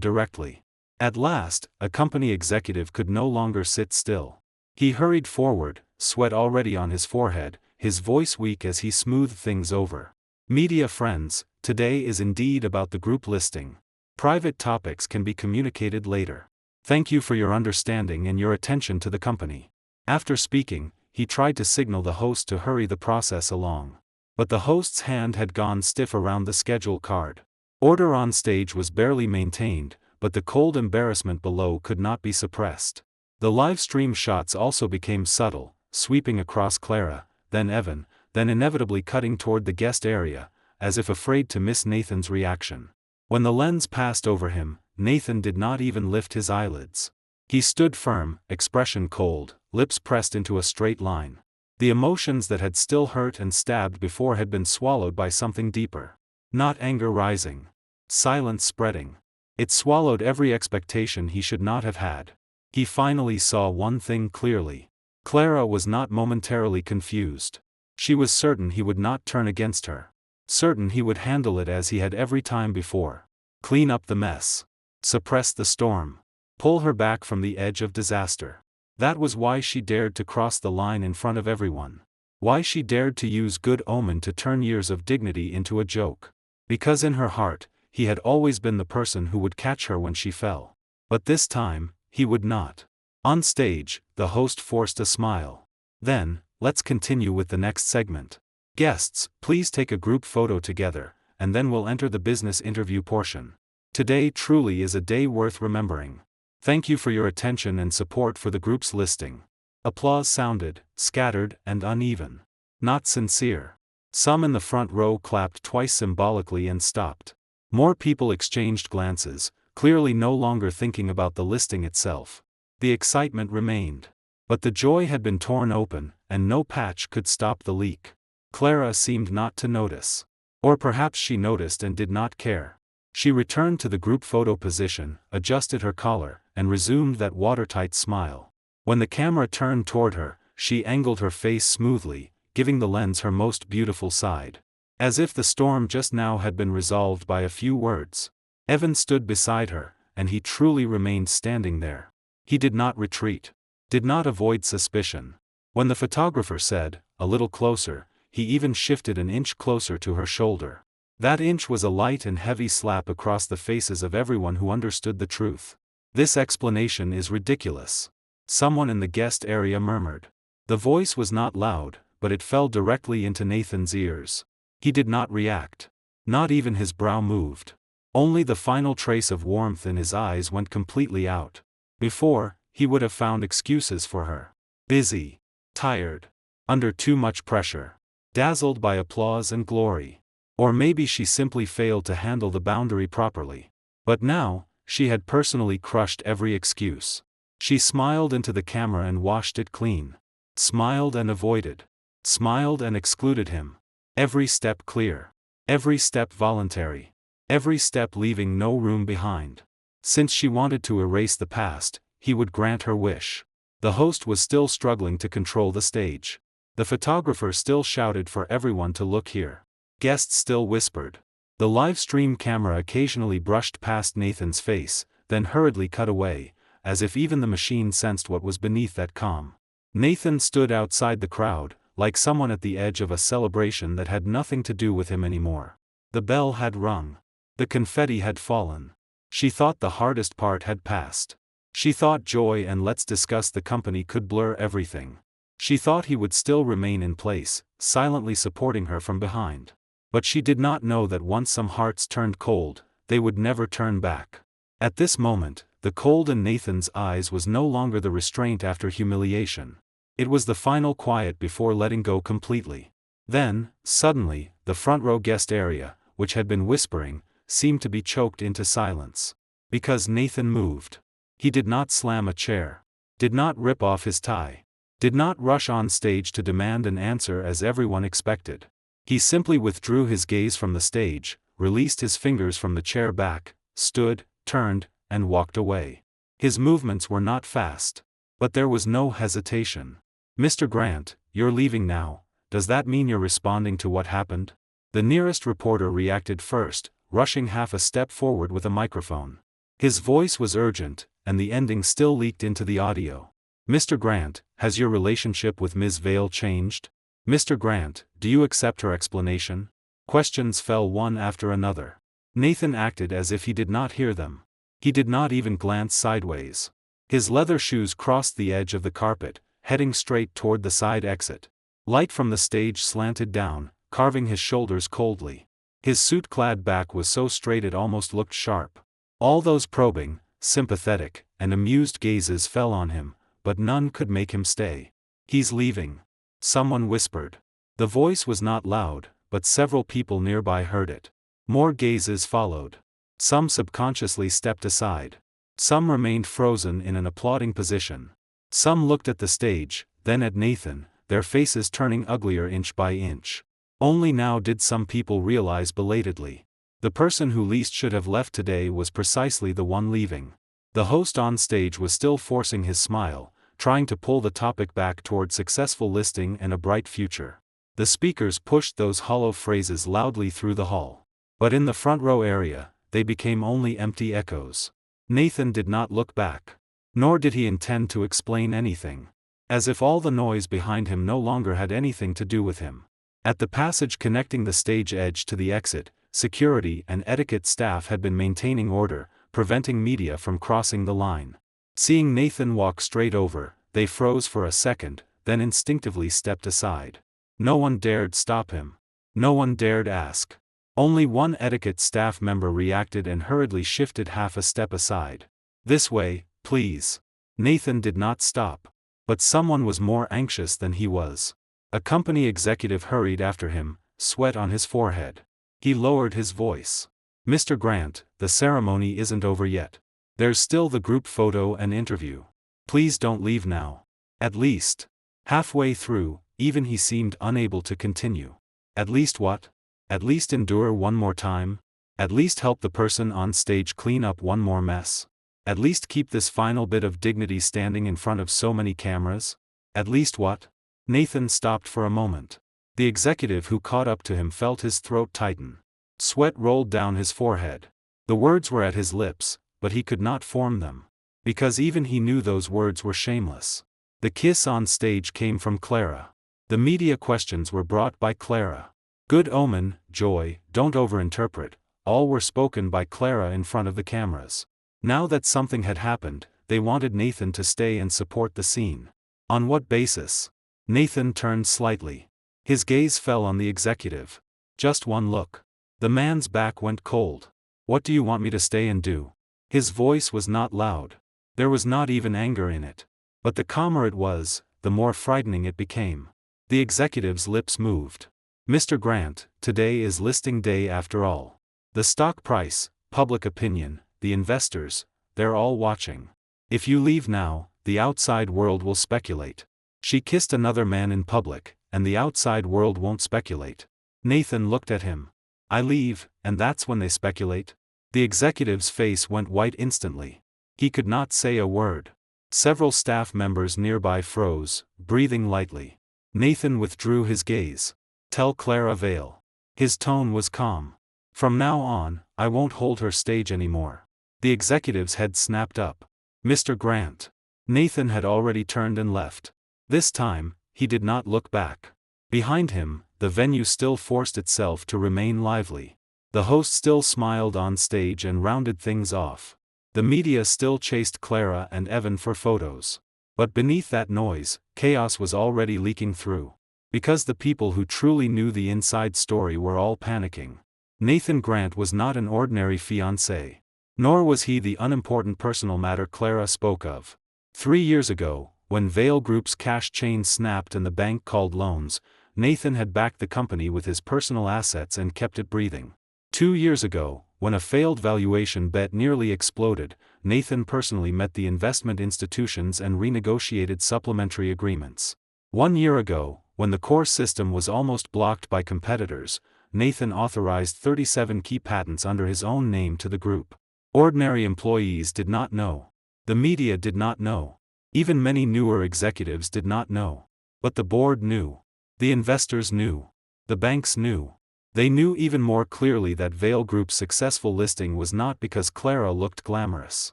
directly. At last, a company executive could no longer sit still. He hurried forward, sweat already on his forehead, his voice weak as he smoothed things over. Media friends, today is indeed about the group listing. Private topics can be communicated later. Thank you for your understanding and your attention to the company. After speaking, he tried to signal the host to hurry the process along. But the host's hand had gone stiff around the schedule card. Order on stage was barely maintained, but the cold embarrassment below could not be suppressed. The live stream shots also became subtle, sweeping across Clara, then Evan, then inevitably cutting toward the guest area, as if afraid to miss Nathan's reaction. When the lens passed over him, Nathan did not even lift his eyelids. He stood firm, expression cold, lips pressed into a straight line. The emotions that had still hurt and stabbed before had been swallowed by something deeper. Not anger rising. Silence spreading. It swallowed every expectation he should not have had. He finally saw one thing clearly. Clara was not momentarily confused. She was certain he would not turn against her. Certain he would handle it as he had every time before. Clean up the mess. Suppress the storm. Pull her back from the edge of disaster. That was why she dared to cross the line in front of everyone. Why she dared to use good omen to turn years of dignity into a joke. Because in her heart, he had always been the person who would catch her when she fell. But this time, he would not. On stage, the host forced a smile. Then, let's continue with the next segment. Guests, please take a group photo together, and then we'll enter the business interview portion. Today truly is a day worth remembering. Thank you for your attention and support for the group's listing. Applause sounded, scattered and uneven. Not sincere. Some in the front row clapped twice symbolically and stopped. More people exchanged glances, clearly no longer thinking about the listing itself. The excitement remained. But the joy had been torn open, and no patch could stop the leak. Clara seemed not to notice. Or perhaps she noticed and did not care. She returned to the group photo position, adjusted her collar, and resumed that watertight smile. When the camera turned toward her, she angled her face smoothly, giving the lens her most beautiful side. As if the storm just now had been resolved by a few words. Evan stood beside her, and he truly remained standing there. He did not retreat. Did not avoid suspicion. When the photographer said, "A little closer," he even shifted an inch closer to her shoulder. That inch was a light and heavy slap across the faces of everyone who understood the truth. This explanation is ridiculous. Someone in the guest area murmured. The voice was not loud, but it fell directly into Nathan's ears. He did not react. Not even his brow moved. Only the final trace of warmth in his eyes went completely out. Before, he would have found excuses for her. Busy. Tired. Under too much pressure. Dazzled by applause and glory. Or maybe she simply failed to handle the boundary properly. But now, she had personally crushed every excuse. She smiled into the camera and washed it clean. Smiled and avoided. Smiled and excluded him. Every step clear. Every step voluntary. Every step leaving no room behind. Since she wanted to erase the past, he would grant her wish. The host was still struggling to control the stage. The photographer still shouted for everyone to look here. Guests still whispered. The live stream camera occasionally brushed past Nathan's face, then hurriedly cut away, as if even the machine sensed what was beneath that calm. Nathan stood outside the crowd, like someone at the edge of a celebration that had nothing to do with him anymore. The bell had rung. The confetti had fallen. She thought the hardest part had passed. She thought joy and let's discuss the company could blur everything. She thought he would still remain in place, silently supporting her from behind. But she did not know that once some hearts turned cold, they would never turn back. At this moment, the cold in Nathan's eyes was no longer the restraint after humiliation. It was the final quiet before letting go completely. Then, suddenly, the front row guest area, which had been whispering, seemed to be choked into silence. Because Nathan moved. He did not slam a chair. Did not rip off his tie. Did not rush on stage to demand an answer as everyone expected. He simply withdrew his gaze from the stage, released his fingers from the chair back, stood, turned, and walked away. His movements were not fast. But there was no hesitation. "Mr. Grant, you're leaving now. Does that mean you're responding to what happened?" The nearest reporter reacted first, rushing half a step forward with a microphone. His voice was urgent, and the ending still leaked into the audio. "Mr. Grant, has your relationship with Ms. Vale changed? Mr. Grant, do you accept her explanation?" Questions fell one after another. Nathan acted as if he did not hear them. He did not even glance sideways. His leather shoes crossed the edge of the carpet, heading straight toward the side exit. Light from the stage slanted down, carving his shoulders coldly. His suit-clad back was so straight it almost looked sharp. All those probing, sympathetic, and amused gazes fell on him, but none could make him stay. "He's leaving," someone whispered. The voice was not loud, but several people nearby heard it. More gazes followed. Some subconsciously stepped aside. Some remained frozen in an applauding position. Some looked at the stage, then at Nathan, their faces turning uglier inch by inch. Only now did some people realize belatedly. The person who least should have left today was precisely the one leaving. The host on stage was still forcing his smile, trying to pull the topic back toward successful listing and a bright future. The speakers pushed those hollow phrases loudly through the hall. But in the front row area, they became only empty echoes. Nathan did not look back. Nor did he intend to explain anything. As if all the noise behind him no longer had anything to do with him. At the passage connecting the stage edge to the exit, security and etiquette staff had been maintaining order, preventing media from crossing the line. Seeing Nathan walk straight over, they froze for a second, then instinctively stepped aside. No one dared stop him. No one dared ask. Only one etiquette staff member reacted and hurriedly shifted half a step aside. "This way, please." Nathan did not stop. But someone was more anxious than he was. A company executive hurried after him, sweat on his forehead. He lowered his voice. "Mr. Grant, the ceremony isn't over yet. There's still the group photo and interview. Please don't leave now." At least. Halfway through, even he seemed unable to continue. At least what? At least endure one more time? At least help the person on stage clean up one more mess? At least keep this final bit of dignity standing in front of so many cameras? At least what? Nathan stopped for a moment. The executive who caught up to him felt his throat tighten. Sweat rolled down his forehead. The words were at his lips, but he could not form them. Because even he knew those words were shameless. The kiss on stage came from Clara. The media questions were brought by Clara. Good omen, joy, don't overinterpret, all were spoken by Clara in front of the cameras. Now that something had happened, they wanted Nathan to stay and support the scene. On what basis? Nathan turned slightly. His gaze fell on the executive. Just one look. The man's back went cold. "What do you want me to stay and do?" His voice was not loud. There was not even anger in it. But the calmer it was, the more frightening it became. The executive's lips moved. Mr. Grant, today is listing day after all. The stock price, public opinion, the investors, they're all watching. If you leave now, the outside world will speculate. She kissed another man in public, and the outside world won't speculate. Nathan looked at him. I leave, and that's when they speculate? The executive's face went white instantly. He could not say a word. Several staff members nearby froze, breathing lightly. Nathan withdrew his gaze. Tell Clara Vale. His tone was calm. From now on, I won't hold her stage anymore. The executive's head snapped up. Mr. Grant. Nathan had already turned and left. This time, he did not look back. Behind him, the venue still forced itself to remain lively. The host still smiled on stage and rounded things off. The media still chased Clara and Evan for photos. But beneath that noise, chaos was already leaking through. Because the people who truly knew the inside story were all panicking. Nathan Grant was not an ordinary fiancé. Nor was he the unimportant personal matter Clara spoke of. 3 years ago, when Vale Group's cash chain snapped and the bank called loans, Nathan had backed the company with his personal assets and kept it breathing. 2 years ago, when a failed valuation bet nearly exploded, Nathan personally met the investment institutions and renegotiated supplementary agreements. 1 year ago, when the core system was almost blocked by competitors, Nathan authorized 37 key patents under his own name to the group. Ordinary employees did not know. The media did not know. Even many newer executives did not know. But the board knew. The investors knew. The banks knew. They knew even more clearly that Vale Group's successful listing was not because Clara looked glamorous.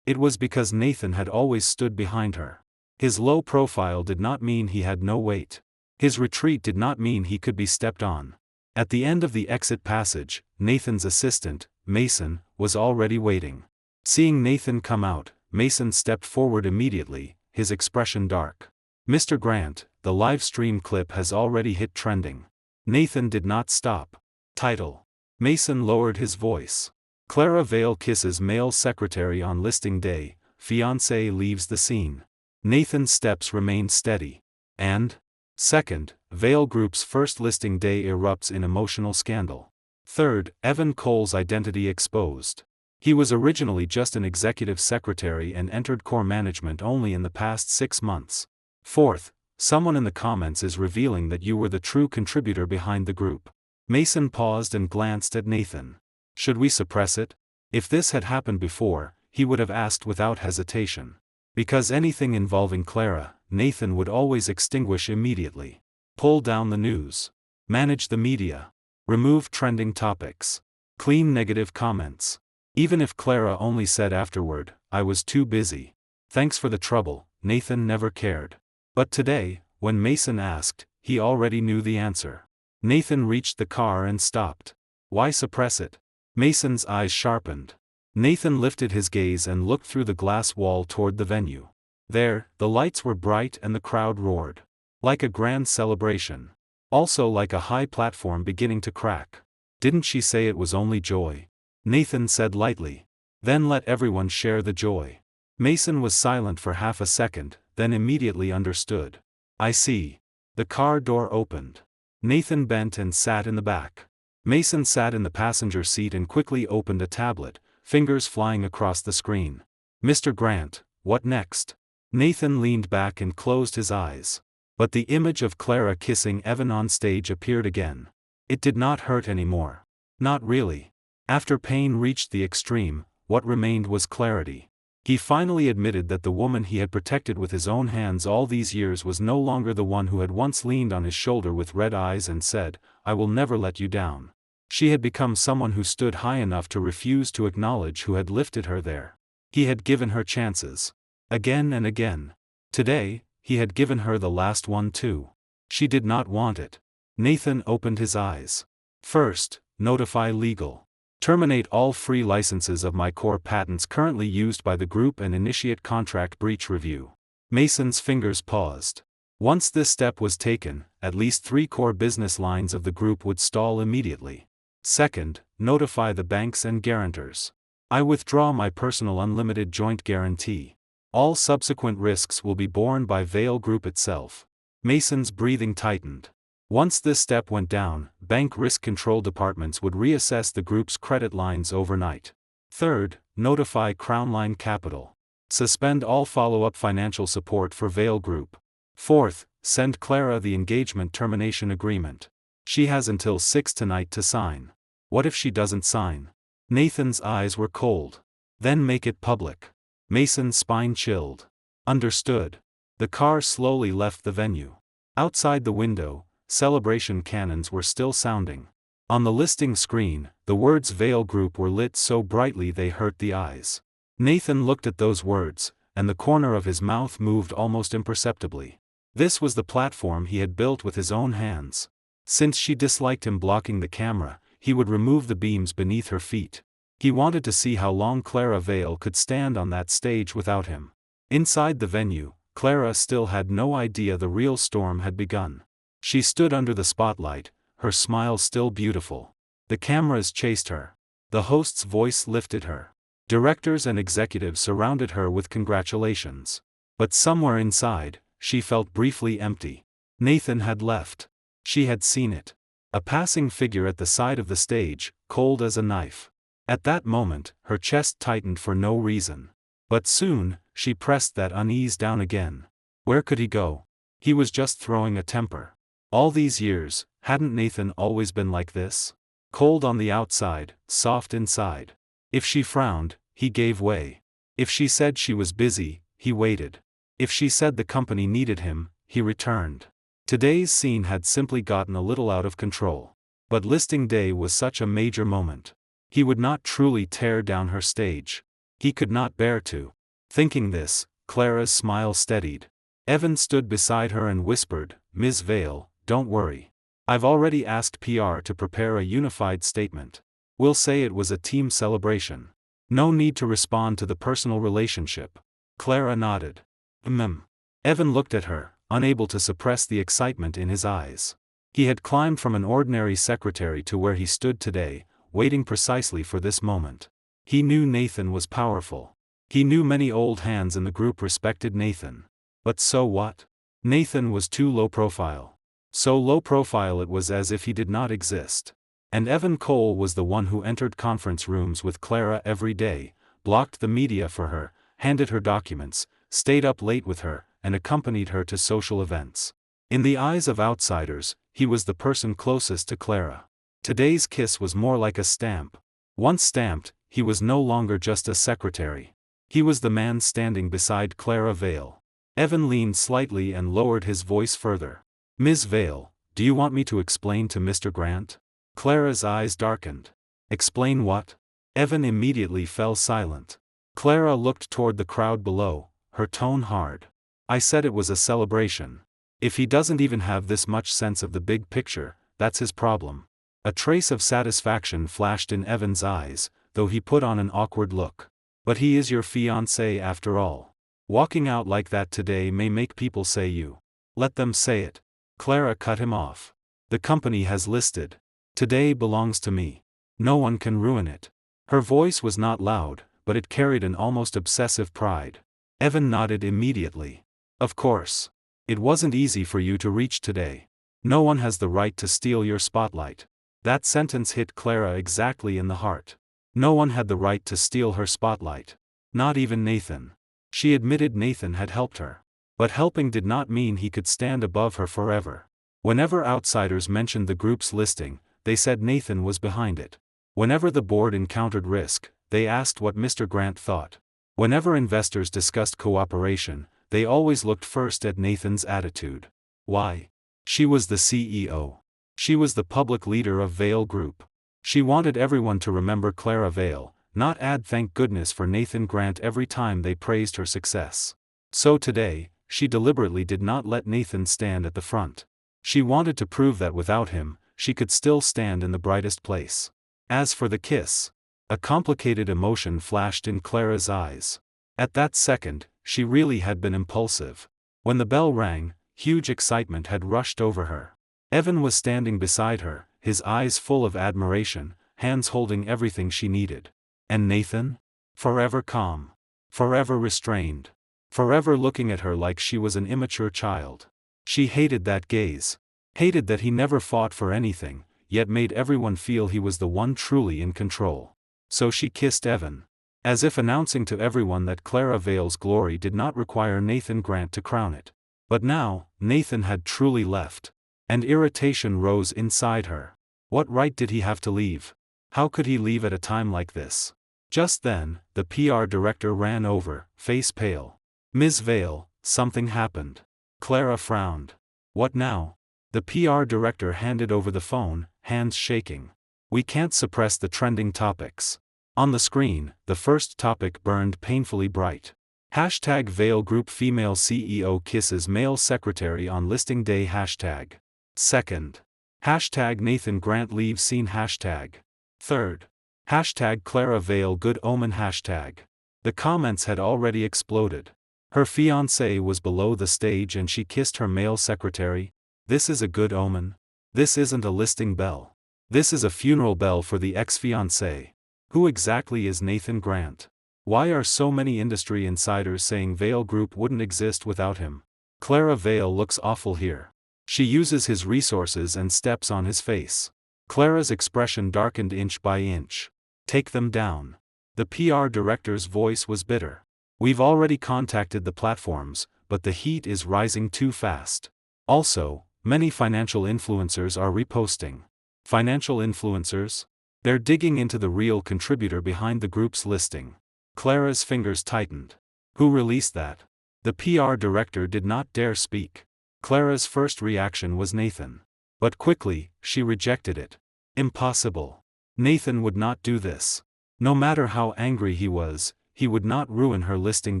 It was because Nathan had always stood behind her. His low profile did not mean he had no weight. His retreat did not mean he could be stepped on. At the end of the exit passage, Nathan's assistant, Mason, was already waiting. Seeing Nathan come out, Mason stepped forward immediately, his expression dark. Mr. Grant, the live stream clip has already hit trending. Nathan did not stop. Title. Mason lowered his voice. Clara Vale kisses male secretary on listing day, fiancé leaves the scene. Nathan's steps remained steady. And? Second, Vale Group's first listing day erupts in emotional scandal. Third, Evan Cole's identity exposed. He was originally just an executive secretary and entered core management only in the past 6 months. Fourth, someone in the comments is revealing that you were the true contributor behind the group. Mason paused and glanced at Nathan. Should we suppress it? If this had happened before, he would have asked without hesitation. Because anything involving Clara, Nathan would always extinguish immediately. Pull down the news. Manage the media. Remove trending topics. Clean negative comments. Even if Clara only said afterward, I was too busy. Thanks for the trouble, Nathan never cared. But today, when Mason asked, he already knew the answer. Nathan reached the car and stopped. Why suppress it? Mason's eyes sharpened. Nathan lifted his gaze and looked through the glass wall toward the venue. There, the lights were bright and the crowd roared. Like a grand celebration. Also like a high platform beginning to crack. Didn't she say it was only joy? Nathan said lightly. Then let everyone share the joy. Mason was silent for half a second, then immediately understood. I see. The car door opened. Nathan bent and sat in the back. Mason sat in the passenger seat and quickly opened a tablet, fingers flying across the screen. Mr. Grant, what next? Nathan leaned back and closed his eyes. But the image of Clara kissing Evan on stage appeared again. It did not hurt anymore. Not really. After pain reached the extreme, what remained was clarity. He finally admitted that the woman he had protected with his own hands all these years was no longer the one who had once leaned on his shoulder with red eyes and said, I will never let you down. She had become someone who stood high enough to refuse to acknowledge who had lifted her there. He had given her chances. Again and again. Today, he had given her the last one too. She did not want it. Nathan opened his eyes. First, notify legal. Terminate all free licenses of my core patents currently used by the group and initiate contract breach review. Mason's fingers paused. Once this step was taken, at least 3 core business lines of the group would stall immediately. Second, notify the banks and guarantors. I withdraw my personal unlimited joint guarantee. All subsequent risks will be borne by Vail Group itself. Mason's breathing tightened. Once this step went down, bank risk control departments would reassess the group's credit lines overnight. Third, notify Crownline Capital. Suspend all follow-up financial support for Vail Group. Fourth, send Clara the engagement termination agreement. She has until 6 tonight to sign. What if she doesn't sign? Nathan's eyes were cold. Then make it public. Mason's spine chilled. Understood. The car slowly left the venue. Outside the window, celebration cannons were still sounding. On the listing screen, the words Vail Group were lit so brightly they hurt the eyes. Nathan looked at those words, and the corner of his mouth moved almost imperceptibly. This was the platform he had built with his own hands. Since she disliked him blocking the camera, he would remove the beams beneath her feet. He wanted to see how long Clara Vail could stand on that stage without him. Inside the venue, Clara still had no idea the real storm had begun. She stood under the spotlight, her smile still beautiful. The cameras chased her. The host's voice lifted her. Directors and executives surrounded her with congratulations. But somewhere inside, she felt briefly empty. Nathan had left. She had seen it. A passing figure at the side of the stage, cold as a knife. At that moment, her chest tightened for no reason. But soon, she pressed that unease down again. Where could he go? He was just throwing a temper. All these years, hadn't Nathan always been like this? Cold on the outside, soft inside. If she frowned, he gave way. If she said she was busy, he waited. If she said the company needed him, he returned. Today's scene had simply gotten a little out of control. But listing day was such a major moment. He would not truly tear down her stage. He could not bear to. Thinking this, Clara's smile steadied. Evan stood beside her and whispered, "Ms. Vail, don't worry. I've already asked PR to prepare a unified statement. We'll say it was a team celebration. No need to respond to the personal relationship." Clara nodded. Evan looked at her, unable to suppress the excitement in his eyes. He had climbed from an ordinary secretary to where he stood today, waiting precisely for this moment. He knew Nathan was powerful. He knew many old hands in the group respected Nathan. But so what? Nathan was too low profile. So low profile it was as if he did not exist. And Evan Cole was the one who entered conference rooms with Clara every day, blocked the media for her, handed her documents, stayed up late with her, and accompanied her to social events. In the eyes of outsiders, he was the person closest to Clara. Today's kiss was more like a stamp. Once stamped, he was no longer just a secretary. He was the man standing beside Clara Vail. Evan leaned slightly and lowered his voice further. "Ms. Vail, do you want me to explain to Mr. Grant?" Clara's eyes darkened. "Explain what?" Evan immediately fell silent. Clara looked toward the crowd below, her tone hard. "I said it was a celebration. If he doesn't even have this much sense of the big picture, that's his problem." A trace of satisfaction flashed in Evan's eyes, though he put on an awkward look. "But he is your fiancé after all. Walking out like that today may make people say you." "Let them say it." Clara cut him off. "The company has listed. Today belongs to me. No one can ruin it." Her voice was not loud, but it carried an almost obsessive pride. Evan nodded immediately. "Of course. It wasn't easy for you to reach today. No one has the right to steal your spotlight." That sentence hit Clara exactly in the heart. No one had the right to steal her spotlight. Not even Nathan. She admitted Nathan had helped her. But helping did not mean he could stand above her forever. Whenever outsiders mentioned the group's listing, they said Nathan was behind it. Whenever the board encountered risk, they asked what Mr. Grant thought. Whenever investors discussed cooperation, they always looked first at Nathan's attitude. Why? She was the CEO. She was the public leader of Vail Group. She wanted everyone to remember Clara Vail, not add thank goodness for Nathan Grant every time they praised her success. So today, she deliberately did not let Nathan stand at the front. She wanted to prove that without him, she could still stand in the brightest place. As for the kiss, a complicated emotion flashed in Clara's eyes. At that second, she really had been impulsive. When the bell rang, huge excitement had rushed over her. Evan was standing beside her, his eyes full of admiration, hands holding everything she needed. And Nathan? Forever calm. Forever restrained. forever looking at her like she was an immature child. She hated that gaze. Hated that he never fought for anything, yet made everyone feel he was the one truly in control. So she kissed Evan. As if announcing to everyone that Clara Vale's glory did not require Nathan Grant to crown it. But now, Nathan had truly left. And irritation rose inside her. What right did he have to leave? How could he leave at a time like this? Just then, the PR director ran over, face pale. Ms. Vale, something happened. Clara frowned. What now? The PR director handed over the phone, hands shaking. We can't suppress the trending topics. On the screen, the first topic burned painfully bright. Hashtag Vale Group female CEO kisses male secretary on listing day hashtag. Second. Hashtag Nathan Grant leaves scene hashtag. Third. Hashtag Clara Vale good omen hashtag. The comments had already exploded. Her fiancé was below the stage and she kissed her male secretary. This is a good omen. This isn't a listing bell. This is a funeral bell for the ex-fiancé. Who exactly is Nathan Grant? Why are so many industry insiders saying Vale Group wouldn't exist without him? Clara Vale looks awful here. She uses his resources and steps on his face. Clara's expression darkened inch by inch. Take them down. The PR director's voice was bitter. We've already contacted the platforms, but the heat is rising too fast. Also, many financial influencers are reposting. Financial influencers? They're digging into the real contributor behind the group's listing. Clara's fingers tightened. Who released that? The PR director did not dare speak. Clara's first reaction was Nathan. But quickly, she rejected it. Impossible. Nathan would not do this. No matter how angry he would not ruin her listing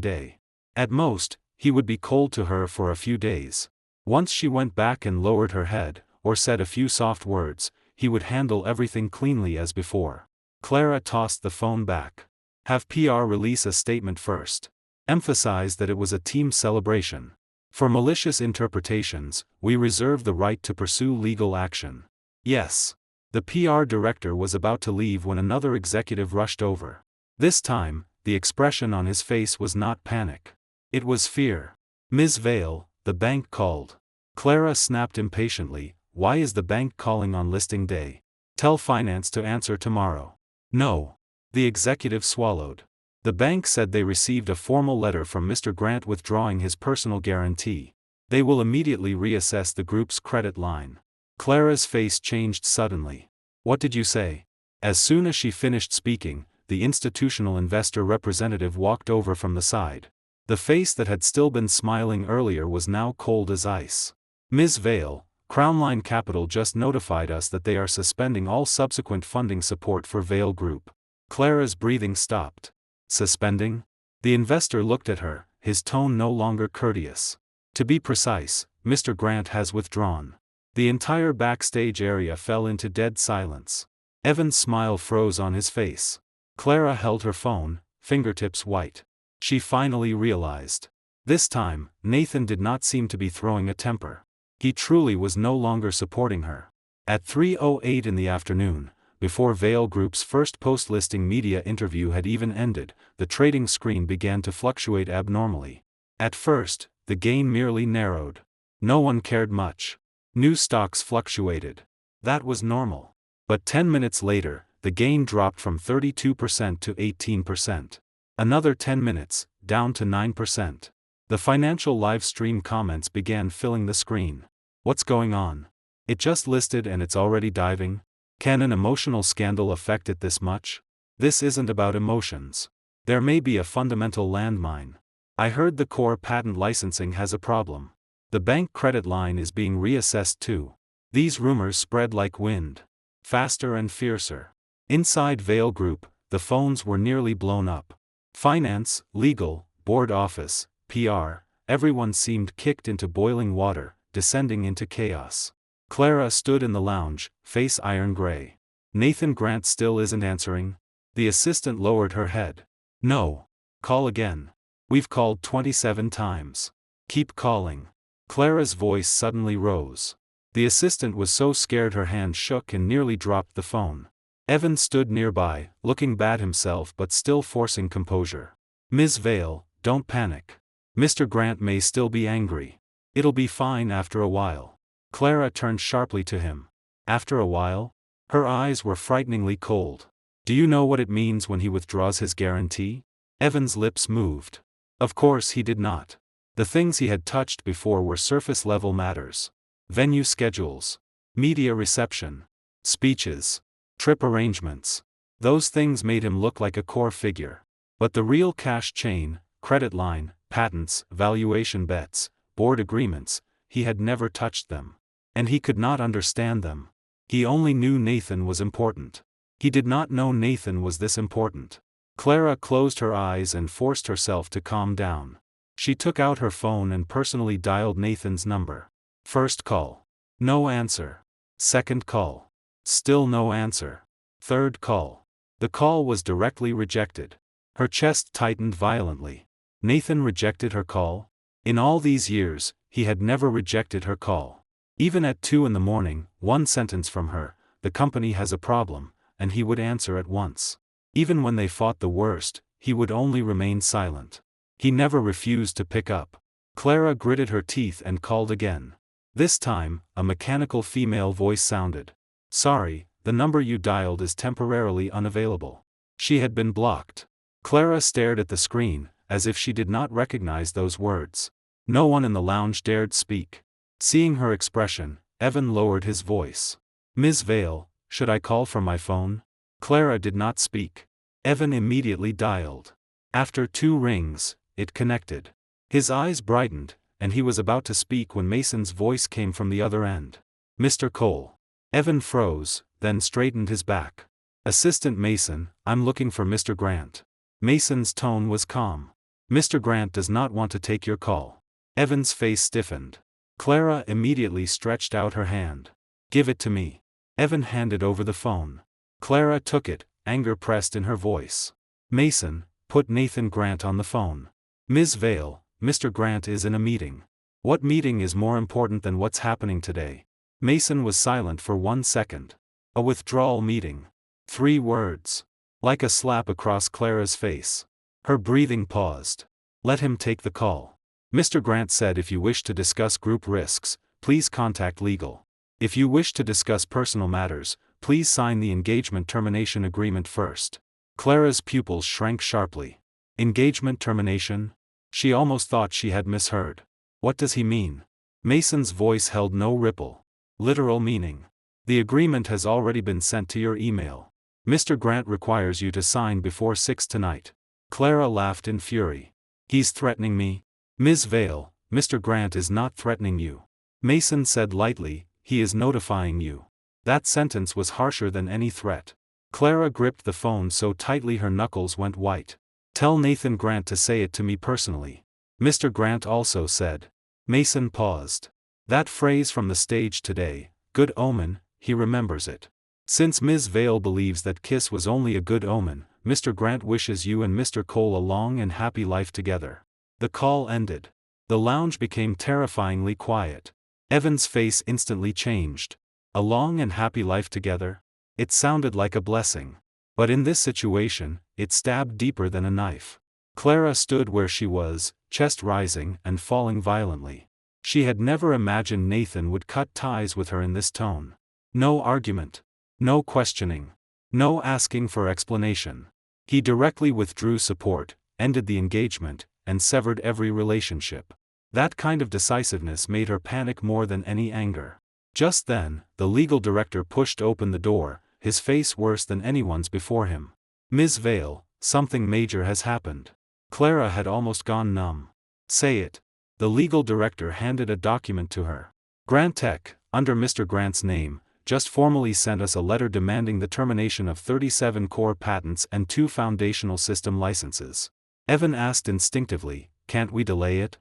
day. At most, he would be cold to her for a few days. Once she went back and lowered her head, or said a few soft words, he would handle everything cleanly as before. Clara tossed the phone back. Have PR release a statement first. Emphasize that it was a team celebration. For malicious interpretations, we reserve the right to pursue legal action. Yes. The PR director was about to leave when another executive rushed over. This time, the expression on his face was not panic. It was fear. Ms. Vale, the bank called. Clara snapped impatiently. Why is the bank calling on listing day? Tell finance to answer tomorrow. No. The executive swallowed. The bank said they received a formal letter from Mr. Grant withdrawing his personal guarantee. They will immediately reassess the group's credit line. Clara's face changed suddenly. What did you say? As soon as she finished speaking, the institutional investor representative walked over from the side. The face that had still been smiling earlier was now cold as ice. Ms. Vale, Crownline Capital just notified us that they are suspending all subsequent funding support for Vale Group. Clara's breathing stopped. Suspending? The investor looked at her, his tone no longer courteous. To be precise, Mr. Grant has withdrawn. The entire backstage area fell into dead silence. Evan's smile froze on his face. Clara held her phone, fingertips white. She finally realized. This time, Nathan did not seem to be throwing a temper. He truly was no longer supporting her. At 3:08 in the afternoon, before Vale Group's first post-listing media interview had even ended, the trading screen began to fluctuate abnormally. At first, the gain merely narrowed. No one cared much. New stocks fluctuated. That was normal. But 10 minutes later, the gain dropped from 32% to 18%. Another 10 minutes, down to 9%. The financial live stream comments began filling the screen. What's going on? It just listed and it's already diving? Can an emotional scandal affect it this much? This isn't about emotions. There may be a fundamental landmine. I heard the core patent licensing has a problem. The bank credit line is being reassessed too. These rumors spread like wind. Faster and fiercer. Inside Vale Group, the phones were nearly blown up. Finance, legal, board office, PR, everyone seemed kicked into boiling water, descending into chaos. Clara stood in the lounge, face iron gray. Nathan Grant still isn't answering? The assistant lowered her head. No. Call again. We've called 27 times. Keep calling. Clara's voice suddenly rose. The assistant was so scared her hand shook and nearly dropped the phone. Evan stood nearby, looking bad himself but still forcing composure. Ms. Vale, don't panic. Mr. Grant may still be angry. It'll be fine after a while. Clara turned sharply to him. After a while? Her eyes were frighteningly cold. Do you know what it means when he withdraws his guarantee? Evan's lips moved. Of course he did not. The things he had touched before were surface-level matters. Venue schedules. Media reception. Speeches. Trip arrangements. Those things made him look like a core figure. But the real cash chain, credit line, patents, valuation bets, board agreements, he had never touched them. And he could not understand them. He only knew Nathan was important. He did not know Nathan was this important. Clara closed her eyes and forced herself to calm down. She took out her phone and personally dialed Nathan's number. First call. No answer. Second call. Still no answer. Third call. The call was directly rejected. Her chest tightened violently. Nathan rejected her call? In all these years, he had never rejected her call. Even at 2 a.m, one sentence from her, "The company has a problem," and he would answer at once. Even when they fought the worst, he would only remain silent. He never refused to pick up. Clara gritted her teeth and called again. This time, a mechanical female voice sounded. "Sorry, the number you dialed is temporarily unavailable." She had been blocked. Clara stared at the screen, as if she did not recognize those words. No one in the lounge dared speak. Seeing her expression, Evan lowered his voice. "Ms. Vale, should I call from my phone?" Clara did not speak. Evan immediately dialed. After 2 rings, it connected. His eyes brightened, and he was about to speak when Mason's voice came from the other end. "Mr. Cole." Evan froze, then straightened his back. "Assistant Mason, I'm looking for Mr. Grant." Mason's tone was calm. "Mr. Grant does not want to take your call." Evan's face stiffened. Clara immediately stretched out her hand. "Give it to me." Evan handed over the phone. Clara took it, anger pressed in her voice. "Mason, put Nathan Grant on the phone." "Ms. Vale, Mr. Grant is in a meeting." "What meeting is more important than what's happening today?" Mason was silent for 1 second. "A withdrawal meeting." 3 words. Like a slap across Clara's face. Her breathing paused. "Let him take the call. Mr. Grant said if you wish to discuss group risks, please contact legal. If you wish to discuss personal matters, please sign the engagement termination agreement first." Clara's pupils shrank sharply. Engagement termination? She almost thought she had misheard. What does he mean? Mason's voice held no ripple. "Literal meaning. The agreement has already been sent to your email. Mr. Grant requires you to sign before 6 tonight. Clara laughed in fury. "He's threatening me?" "Ms. Vale, Mr. Grant is not threatening you." Mason said lightly, "He is notifying you." That sentence was harsher than any threat. Clara gripped the phone so tightly her knuckles went white. "Tell Nathan Grant to say it to me personally." Mr. Grant also said. Mason paused. That phrase from the stage today, "good omen," he remembers it. Since Ms. Vale believes that kiss was only a good omen, Mr. Grant wishes you and Mr. Cole a long and happy life together. The call ended. The lounge became terrifyingly quiet. Evan's face instantly changed. A long and happy life together? It sounded like a blessing. But in this situation, it stabbed deeper than a knife. Clara stood where she was, chest rising and falling violently. She had never imagined Nathan would cut ties with her in this tone. No argument. No questioning. No asking for explanation. He directly withdrew support, ended the engagement, and severed every relationship. That kind of decisiveness made her panic more than any anger. Just then, the legal director pushed open the door, his face worse than anyone's before him. "Ms. Vale, something major has happened." Clara had almost gone numb. "Say it." The legal director handed a document to her. "Grant Tech, under Mr. Grant's name, just formally sent us a letter demanding the termination of 37 core patents and 2 foundational system licenses." Evan asked instinctively, "Can't we delay it?"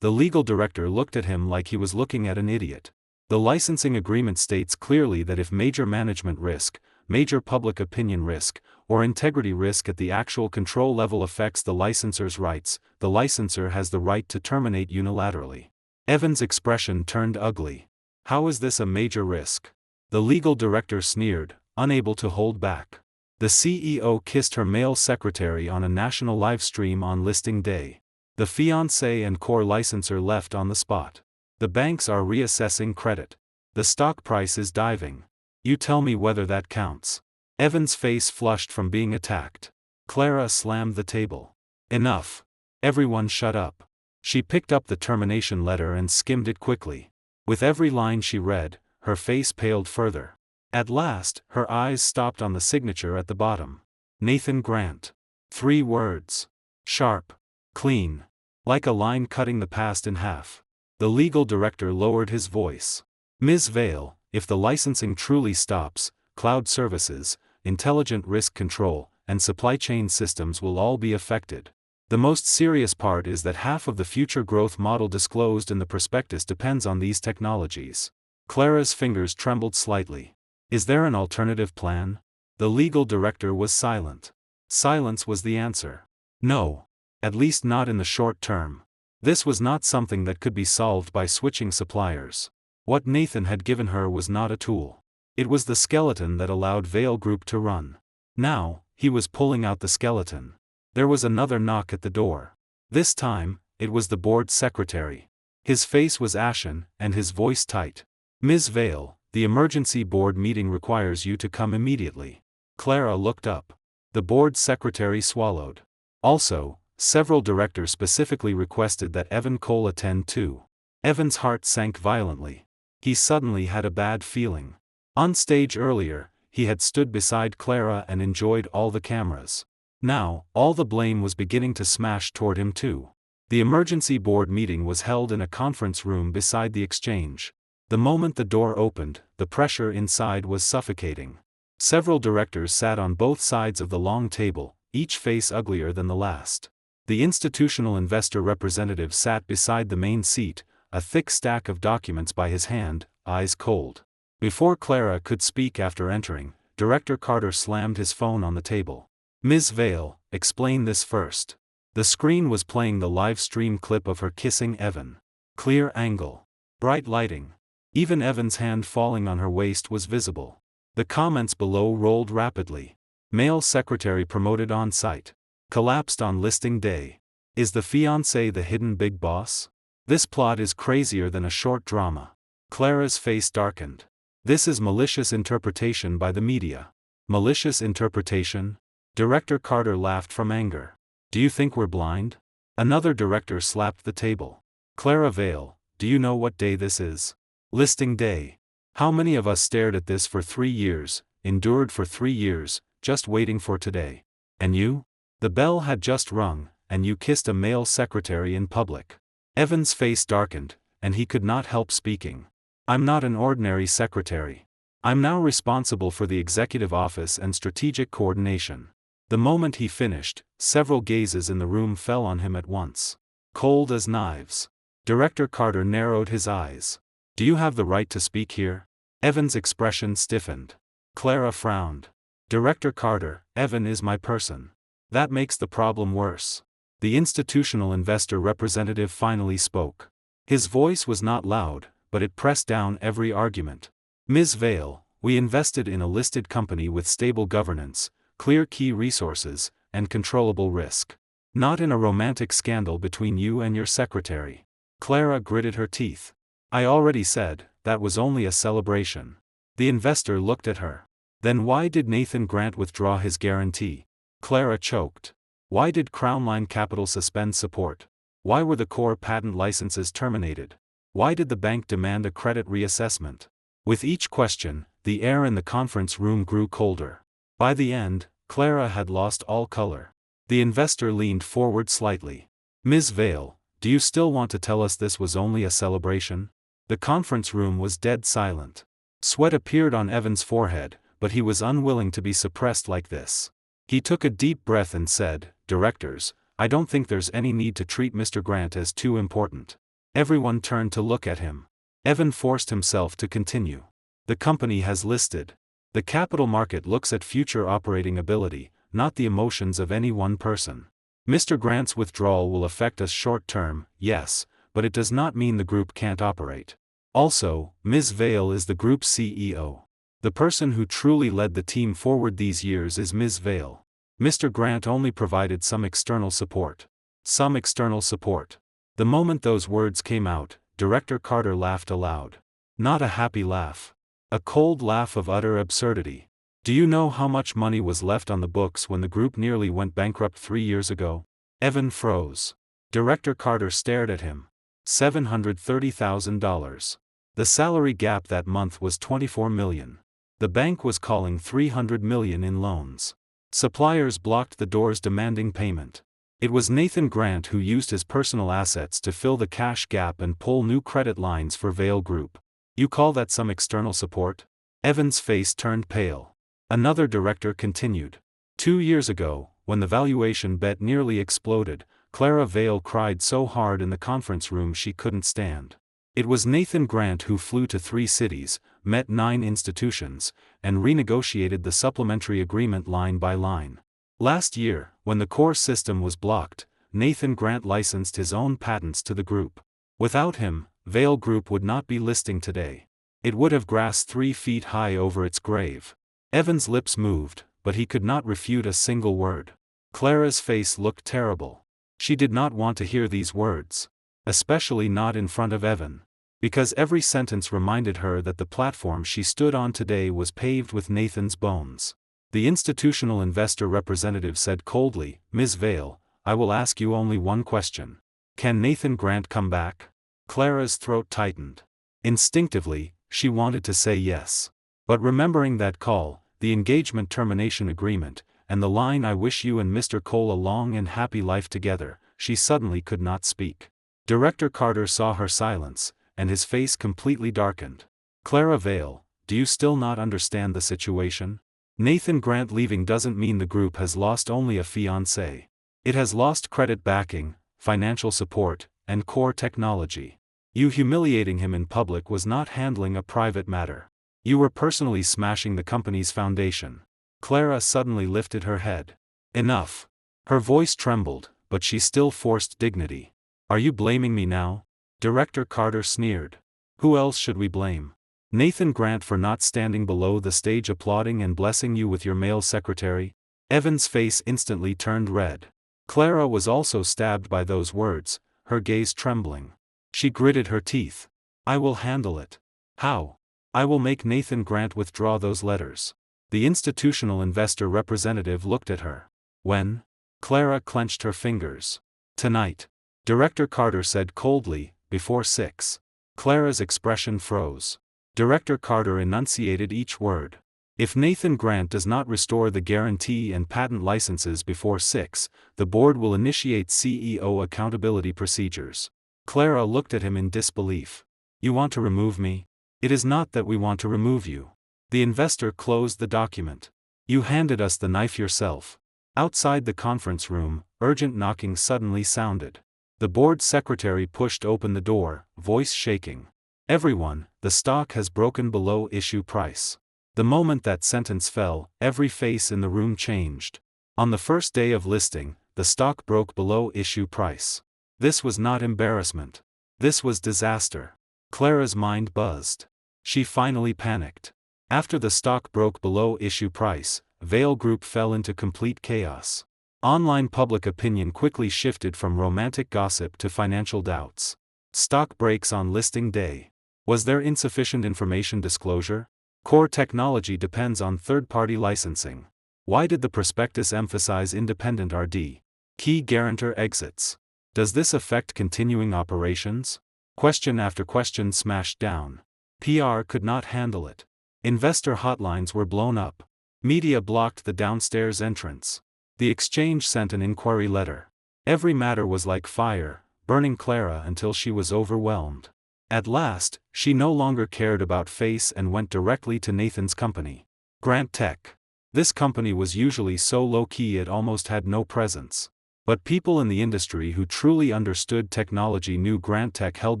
The legal director looked at him like he was looking at an idiot. The licensing agreement states clearly that if major management risk, major public opinion risk, or integrity risk at the actual control level affects the licensor's rights, the licensor has the right to terminate unilaterally. Evan's expression turned ugly. "How is this a major risk?" The legal director sneered, unable to hold back. The CEO kissed her male secretary on a national live stream on listing day. The Fiancée and core licensor left on the spot. The banks are reassessing credit. The stock price is diving. You tell me whether that counts. Evan's face flushed from being attacked. Clara slammed the table. Enough. Everyone shut up. She picked up the termination letter and skimmed it quickly. With every line she read, her face paled further. At last, her eyes stopped on the signature at the bottom. Nathan Grant. 3 words. Sharp. Clean. Like a line cutting the past in half. The legal director lowered his voice. Ms. Vale, if the licensing truly stops, cloud services, intelligent risk control, and supply chain systems will all be affected. The most serious part is that half of the future growth model disclosed in the prospectus depends on these technologies. Clara's fingers trembled slightly. Is there an alternative plan? The legal director was silent. Silence was the answer. No. At least not in the short term. This was not something that could be solved by switching suppliers. What Nathan had given her was not a tool. It was the skeleton that allowed Vale Group to run. Now, he was pulling out the skeleton. There was another knock at the door. This time, it was the board secretary. His face was ashen, and his voice tight. Ms. Vale, the emergency board meeting requires you to come immediately. Clara looked up. The board secretary swallowed. Also, several directors specifically requested that Evan Cole attend too. Evan's heart sank violently. He suddenly had a bad feeling. On stage earlier, he had stood beside Clara and enjoyed all the cameras. Now, all the blame was beginning to smash toward him too. The emergency board meeting was held in a conference room beside the exchange. The moment the door opened, the pressure inside was suffocating. Several directors sat on both sides of the long table, each face uglier than the last. The institutional investor representative sat beside the main seat, a thick stack of documents by his hand, eyes cold. Before Clara could speak after entering, Director Carter slammed his phone on the table. Ms. Vale, explain this first. The screen was playing the live stream clip of her kissing Evan. Clear angle. Bright lighting. Even Evan's hand falling on her waist was visible. The comments below rolled rapidly. Male secretary promoted on site. Collapsed on listing day. Is the fiancé the hidden big boss? This plot is crazier than a short drama. Clara's face darkened. This is malicious interpretation by the media. Malicious interpretation? Director Carter laughed from anger. Do you think we're blind? Another director slapped the table. Clara Vale, do you know what day this is? Listing day. How many of us stared at this for 3 years, endured for 3 years, just waiting for today? And you? The bell had just rung, and you kissed a male secretary in public. Evan's face darkened, and he could not help speaking. I'm not an ordinary secretary. I'm now responsible for the executive office and strategic coordination. The moment he finished, several gazes in the room fell on him at once. Cold as knives. Director Carter narrowed his eyes. Do you have the right to speak here? Evan's expression stiffened. Clara frowned. Director Carter, Evan is my person. That makes the problem worse. The institutional investor representative finally spoke. His voice was not loud, but it pressed down every argument. Ms. Vale, we invested in a listed company with stable governance, clear key resources, and controllable risk. Not in a romantic scandal between you and your secretary. Clara gritted her teeth. I already said, that was only a celebration. The investor looked at her. Then why did Nathan Grant withdraw his guarantee? Clara choked. Why did Crownline Capital suspend support? Why were the core patent licenses terminated? Why did the bank demand a credit reassessment? With each question, the air in the conference room grew colder. By the end, Clara had lost all color. The investor leaned forward slightly. Ms. Vale, do you still want to tell us this was only a celebration? The conference room was dead silent. Sweat appeared on Evan's forehead, but he was unwilling to be suppressed like this. He took a deep breath and said, Directors, I don't think there's any need to treat Mr. Grant as too important. Everyone turned to look at him. Evan forced himself to continue. The company has listed. The capital market looks at future operating ability, not the emotions of any one person. Mr. Grant's withdrawal will affect us short term, yes, but it does not mean the group can't operate. Also, Ms. Vale is the group's CEO. The person who truly led the team forward these years is Ms. Vale. Mr. Grant only provided some external support. Some external support. The moment those words came out, Director Carter laughed aloud. Not a happy laugh. A cold laugh of utter absurdity. Do you know how much money was left on the books when the group nearly went bankrupt 3 years ago? Evan froze. Director Carter stared at him. $730,000. The salary gap that month was $24 million. The bank was calling $300 million in loans. Suppliers blocked the doors demanding payment. It was Nathan Grant who used his personal assets to fill the cash gap and pull new credit lines for Vail Group. You call that some external support? Evan's face turned pale. Another director continued. 2 years ago, when the valuation bet nearly exploded, Clara Vail cried so hard in the conference room she couldn't stand. It was Nathan Grant who flew to 3 cities, met 9 institutions, and renegotiated the supplementary agreement line by line. Last year, when the core system was blocked, Nathan Grant licensed his own patents to the group. Without him, Vail Group would not be listing today. It would have grass 3 feet high over its grave. Evan's lips moved, but he could not refute a single word. Clara's face looked terrible. She did not want to hear these words. Especially not in front of Evan. Because every sentence reminded her that the platform she stood on today was paved with Nathan's bones. The institutional investor representative said coldly, "Ms. Vail, I will ask you only one question. Can Nathan Grant come back?" Clara's throat tightened. Instinctively, she wanted to say yes. But remembering that call, the engagement termination agreement, and the line "I wish you and Mr. Cole a long and happy life together," she suddenly could not speak. Director Carter saw her silence, and his face completely darkened. "Clara Vail, do you still not understand the situation? Nathan Grant leaving doesn't mean the group has lost only a fiancé. It has lost credit backing, financial support, and core technology. You humiliating him in public was not handling a private matter. You were personally smashing the company's foundation." Clara suddenly lifted her head. "Enough." Her voice trembled, but she still forced dignity. "Are you blaming me now?" Director Carter sneered. "Who else should we blame? Nathan Grant for not standing below the stage applauding and blessing you with your male secretary?" Evan's face instantly turned red. Clara was also stabbed by those words, her gaze trembling. She gritted her teeth. "I will handle it." "How?" "I will make Nathan Grant withdraw those letters." The institutional investor representative looked at her. "When?" Clara clenched her fingers. "Tonight." Director Carter said coldly, "Before 6. Clara's expression froze. Director Carter enunciated each word. "If Nathan Grant does not restore the guarantee and patent licenses before 6, the board will initiate CEO accountability procedures." Clara looked at him in disbelief. "You want to remove me?" "It is not that we want to remove you." The investor closed the document. "You handed us the knife yourself." Outside the conference room, urgent knocking suddenly sounded. The board secretary pushed open the door, voice shaking. "Everyone, the stock has broken below issue price." The moment that sentence fell, every face in the room changed. On the first day of listing, the stock broke below issue price. This was not embarrassment. This was disaster. Clara's mind buzzed. She finally panicked. After the stock broke below issue price, Vail Group fell into complete chaos. Online public opinion quickly shifted from romantic gossip to financial doubts. Stock breaks on listing day. Was there insufficient information disclosure? Core technology depends on third-party licensing. Why did the prospectus emphasize independent RD? Key guarantor exits. Does this affect continuing operations? Question after question smashed down. PR could not handle it. Investor hotlines were blown up. Media blocked the downstairs entrance. The exchange sent an inquiry letter. Every matter was like fire, burning Clara until she was overwhelmed. At last, she no longer cared about face and went directly to Nathan's company. Grant Tech. This company was usually so low-key it almost had no presence. But people in the industry who truly understood technology knew Grant Tech held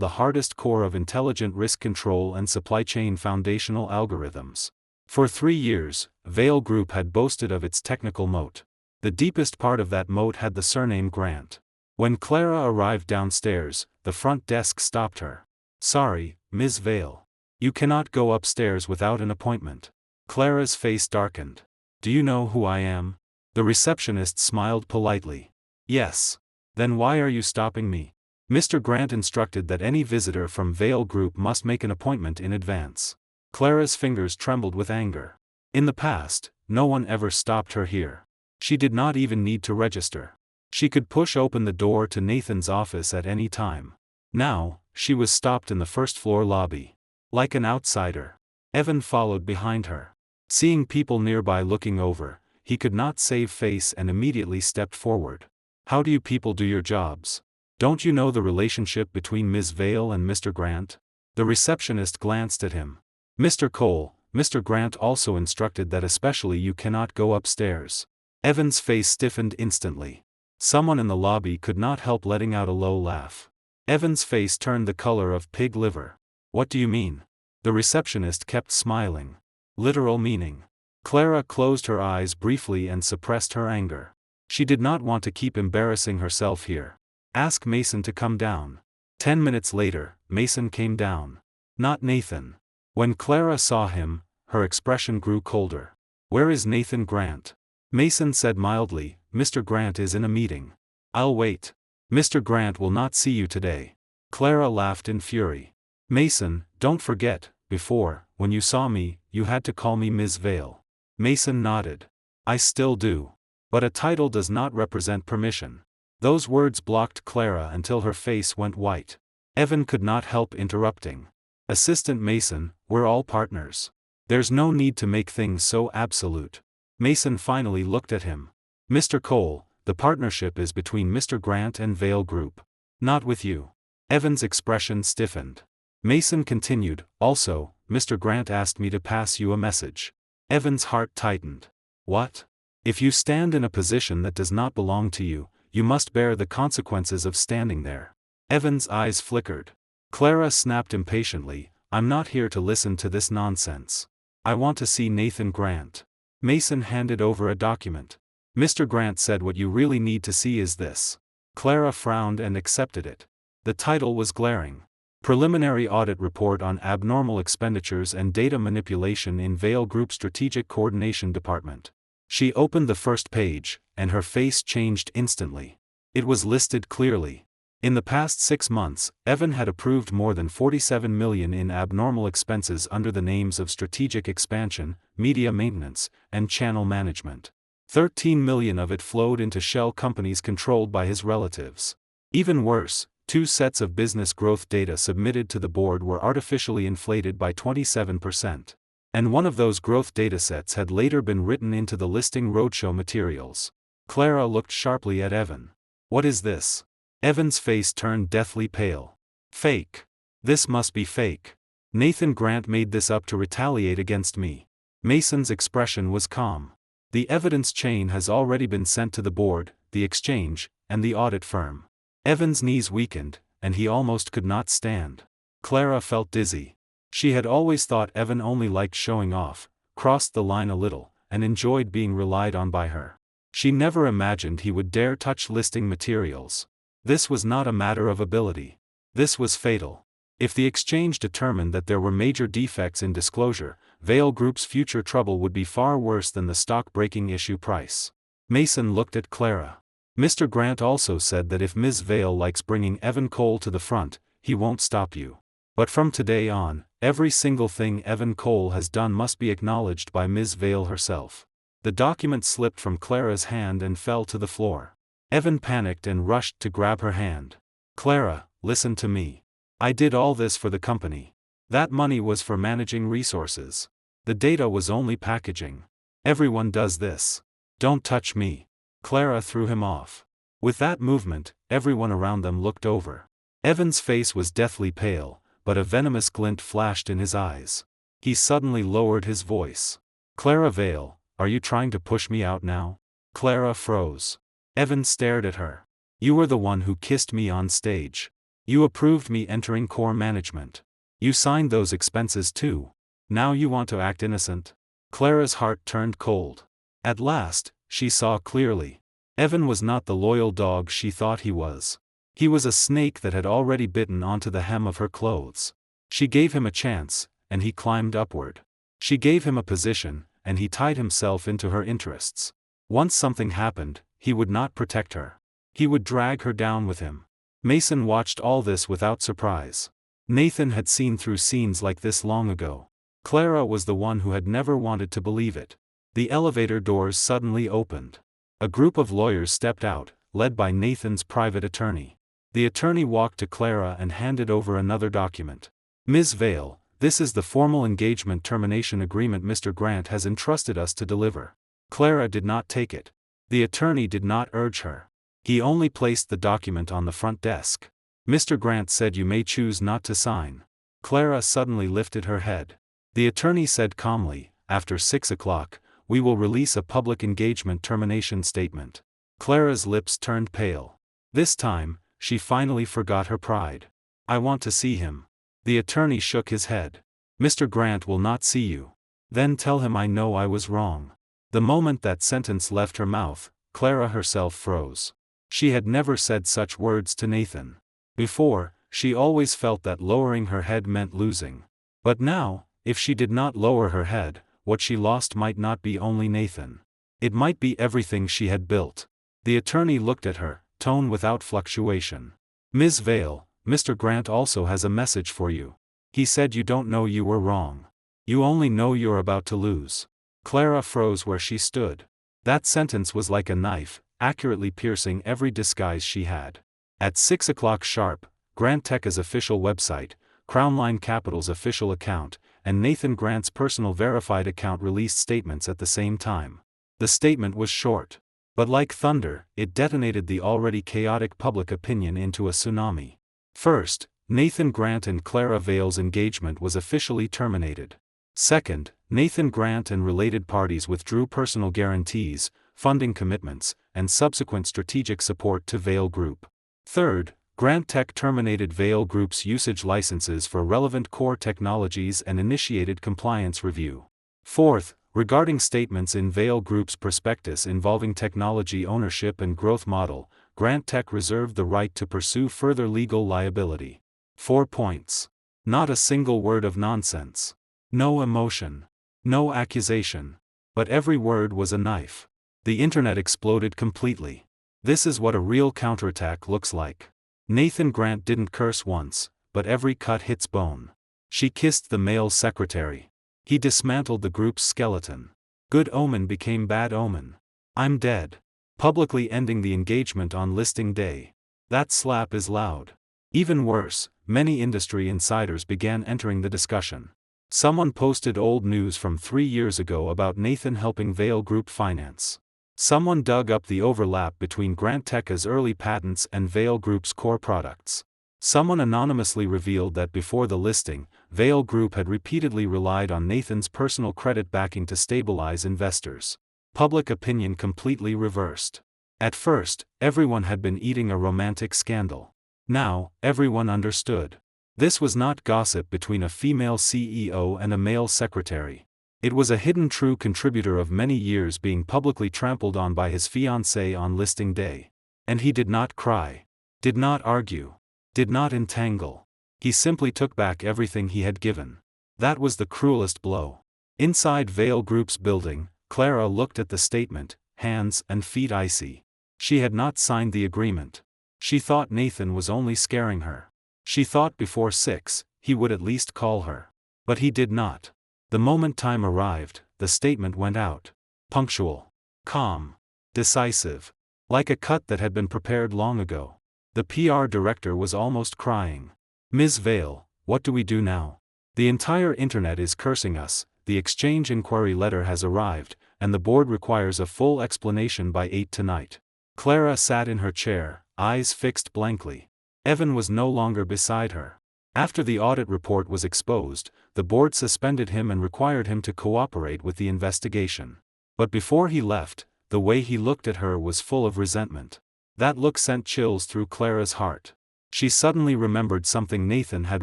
the hardest core of intelligent risk control and supply chain foundational algorithms. For 3 years, Vail Group had boasted of its technical moat. The deepest part of that moat had the surname Grant. When Clara arrived downstairs, the front desk stopped her. "Sorry, Ms. Vail. You cannot go upstairs without an appointment." Clara's face darkened. "Do you know who I am?" The receptionist smiled politely. "Yes." Then why are you stopping me? Mr. Grant instructed that any visitor from Vale Group must make an appointment in advance. Clara's fingers trembled with anger. In the past, no one ever stopped her here. She did not even need to register. She could push open the door to Nathan's office at any time. Now, she was stopped in the first-floor lobby. Like an outsider. Evan followed behind her. Seeing people nearby looking over, he could not save face and immediately stepped forward. How do you people do your jobs? Don't you know the relationship between Ms. Vale and Mr. Grant? The receptionist glanced at him. Mr. Cole, Mr. Grant also instructed that especially you cannot go upstairs. Evan's face stiffened instantly. Someone in the lobby could not help letting out a low laugh. Evan's face turned the color of pig liver. What do you mean? The receptionist kept smiling. Literal meaning. Clara closed her eyes briefly and suppressed her anger. She did not want to keep embarrassing herself here. Ask Mason to come down. 10 minutes later, Mason came down. Not Nathan. When Clara saw him, her expression grew colder. Where is Nathan Grant? Mason said mildly, Mr. Grant is in a meeting. I'll wait. Mr. Grant will not see you today. Clara laughed in fury. Mason, don't forget, before, when you saw me, you had to call me Ms. Vale. Mason nodded. I still do. But a title does not represent permission. Those words blocked Clara until her face went white. Evan could not help interrupting. Assistant Mason, we're all partners. There's no need to make things so absolute. Mason finally looked at him. Mr. Cole, the partnership is between Mr. Grant and Vale Group. Not with you. Evan's expression stiffened. Mason continued, also, Mr. Grant asked me to pass you a message. Evan's heart tightened. What? If you stand in a position that does not belong to you, you must bear the consequences of standing there. Evan's eyes flickered. Clara snapped impatiently, I'm not here to listen to this nonsense. I want to see Nathan Grant. Mason handed over a document. Mr. Grant said what you really need to see is this. Clara frowned and accepted it. The title was glaring. Preliminary Audit Report on Abnormal Expenditures and Data Manipulation in Vale Group Strategic Coordination Department. She opened the first page, and her face changed instantly. It was listed clearly. In the past 6 months, Evan had approved more than $47 million in abnormal expenses under the names of strategic expansion, media maintenance, and channel management. $13 million of it flowed into shell companies controlled by his relatives. Even worse, 2 sets of business growth data submitted to the board were artificially inflated by 27%. And one of those growth datasets had later been written into the listing roadshow materials. Clara looked sharply at Evan. What is this? Evan's face turned deathly pale. Fake. This must be fake. Nathan Grant made this up to retaliate against me. Mason's expression was calm. The evidence chain has already been sent to the board, the exchange, and the audit firm. Evan's knees weakened, and he almost could not stand. Clara felt dizzy. She had always thought Evan only liked showing off, crossed the line a little, and enjoyed being relied on by her. She never imagined he would dare touch listing materials. This was not a matter of ability. This was fatal. If the exchange determined that there were major defects in disclosure, Vale Group's future trouble would be far worse than the stock-breaking issue price. Mason looked at Clara. Mr. Grant also said that if Ms. Vale likes bringing Evan Cole to the front, he won't stop you. But from today on, every single thing Evan Cole has done must be acknowledged by Ms. Vale herself. The document slipped from Clara's hand and fell to the floor. Evan panicked and rushed to grab her hand. Clara, listen to me. I did all this for the company. That money was for managing resources. The data was only packaging. Everyone does this. Don't touch me. Clara threw him off. With that movement, everyone around them looked over. Evan's face was deathly pale, but a venomous glint flashed in his eyes. He suddenly lowered his voice. Clara Vale, are you trying to push me out now? Clara froze. Evan stared at her. You were the one who kissed me on stage. You approved me entering core management. You signed those expenses too. Now you want to act innocent? Clara's heart turned cold. At last, she saw clearly. Evan was not the loyal dog she thought he was. He was a snake that had already bitten onto the hem of her clothes. She gave him a chance, and he climbed upward. She gave him a position, and he tied himself into her interests. Once something happened, he would not protect her. He would drag her down with him. Mason watched all this without surprise. Nathan had seen through scenes like this long ago. Clara was the one who had never wanted to believe it. The elevator doors suddenly opened. A group of lawyers stepped out, led by Nathan's private attorney. The attorney walked to Clara and handed over another document. Ms. Vale, this is the formal engagement termination agreement Mr. Grant has entrusted us to deliver. Clara did not take it. The attorney did not urge her. He only placed the document on the front desk. Mr. Grant said you may choose not to sign. Clara suddenly lifted her head. The attorney said calmly, after 6 o'clock, we will release a public engagement termination statement. Clara's lips turned pale. This time, she finally forgot her pride. I want to see him. The attorney shook his head. Mr. Grant will not see you. Then tell him I know I was wrong. The moment that sentence left her mouth, Clara herself froze. She had never said such words to Nathan. Before, she always felt that lowering her head meant losing. But now, if she did not lower her head, what she lost might not be only Nathan. It might be everything she had built. The attorney looked at her, tone without fluctuation. Ms. Vale, Mr. Grant also has a message for you. He said you don't know you were wrong. You only know you're about to lose. Clara froze where she stood. That sentence was like a knife, accurately piercing every disguise she had. At 6 o'clock sharp, Grant Tech's official website, Crownline Capital's official account, and Nathan Grant's personal verified account released statements at the same time. The statement was short. But like thunder, it detonated the already chaotic public opinion into a tsunami. First, Nathan Grant and Clara Vale's engagement was officially terminated. Second, Nathan Grant and related parties withdrew personal guarantees, funding commitments, and subsequent strategic support to Vale Group. Third, Grant Tech terminated Vale Group's usage licenses for relevant core technologies and initiated compliance review. Fourth, regarding statements in Vale Group's prospectus involving technology ownership and growth model, Grant Tech reserved the right to pursue further legal liability. 4 points. Not a single word of nonsense. No emotion. No accusation. But every word was a knife. The internet exploded completely. This is what a real counterattack looks like. Nathan Grant didn't curse once, but every cut hits bone. She kissed the male secretary. He dismantled the group's skeleton. Good omen became bad omen. I'm dead. Publicly ending the engagement on listing day. That slap is loud. Even worse, many industry insiders began entering the discussion. Someone posted old news from 3 years ago about Nathan helping Vale Group finance. Someone dug up the overlap between Grant Tech's early patents and Vale Group's core products. Someone anonymously revealed that before the listing, Vale Group had repeatedly relied on Nathan's personal credit backing to stabilize investors. Public opinion completely reversed. At first, everyone had been eating a romantic scandal. Now, everyone understood. This was not gossip between a female CEO and a male secretary. It was a hidden true contributor of many years being publicly trampled on by his fiancée on listing day. And he did not cry. Did not argue. Did not entangle. He simply took back everything he had given. That was the cruelest blow. Inside Vale Group's building, Clara looked at the statement, hands and feet icy. She had not signed the agreement. She thought Nathan was only scaring her. She thought before 6, he would at least call her. But he did not. The moment time arrived, the statement went out. Punctual. Calm. Decisive. Like a cut that had been prepared long ago. The PR director was almost crying. Ms. Vale, what do we do now? The entire internet is cursing us, the exchange inquiry letter has arrived, and the board requires a full explanation by 8 tonight. Clara sat in her chair, eyes fixed blankly. Evan was no longer beside her. After the audit report was exposed, the board suspended him and required him to cooperate with the investigation. But before he left, the way he looked at her was full of resentment. That look sent chills through Clara's heart. She suddenly remembered something Nathan had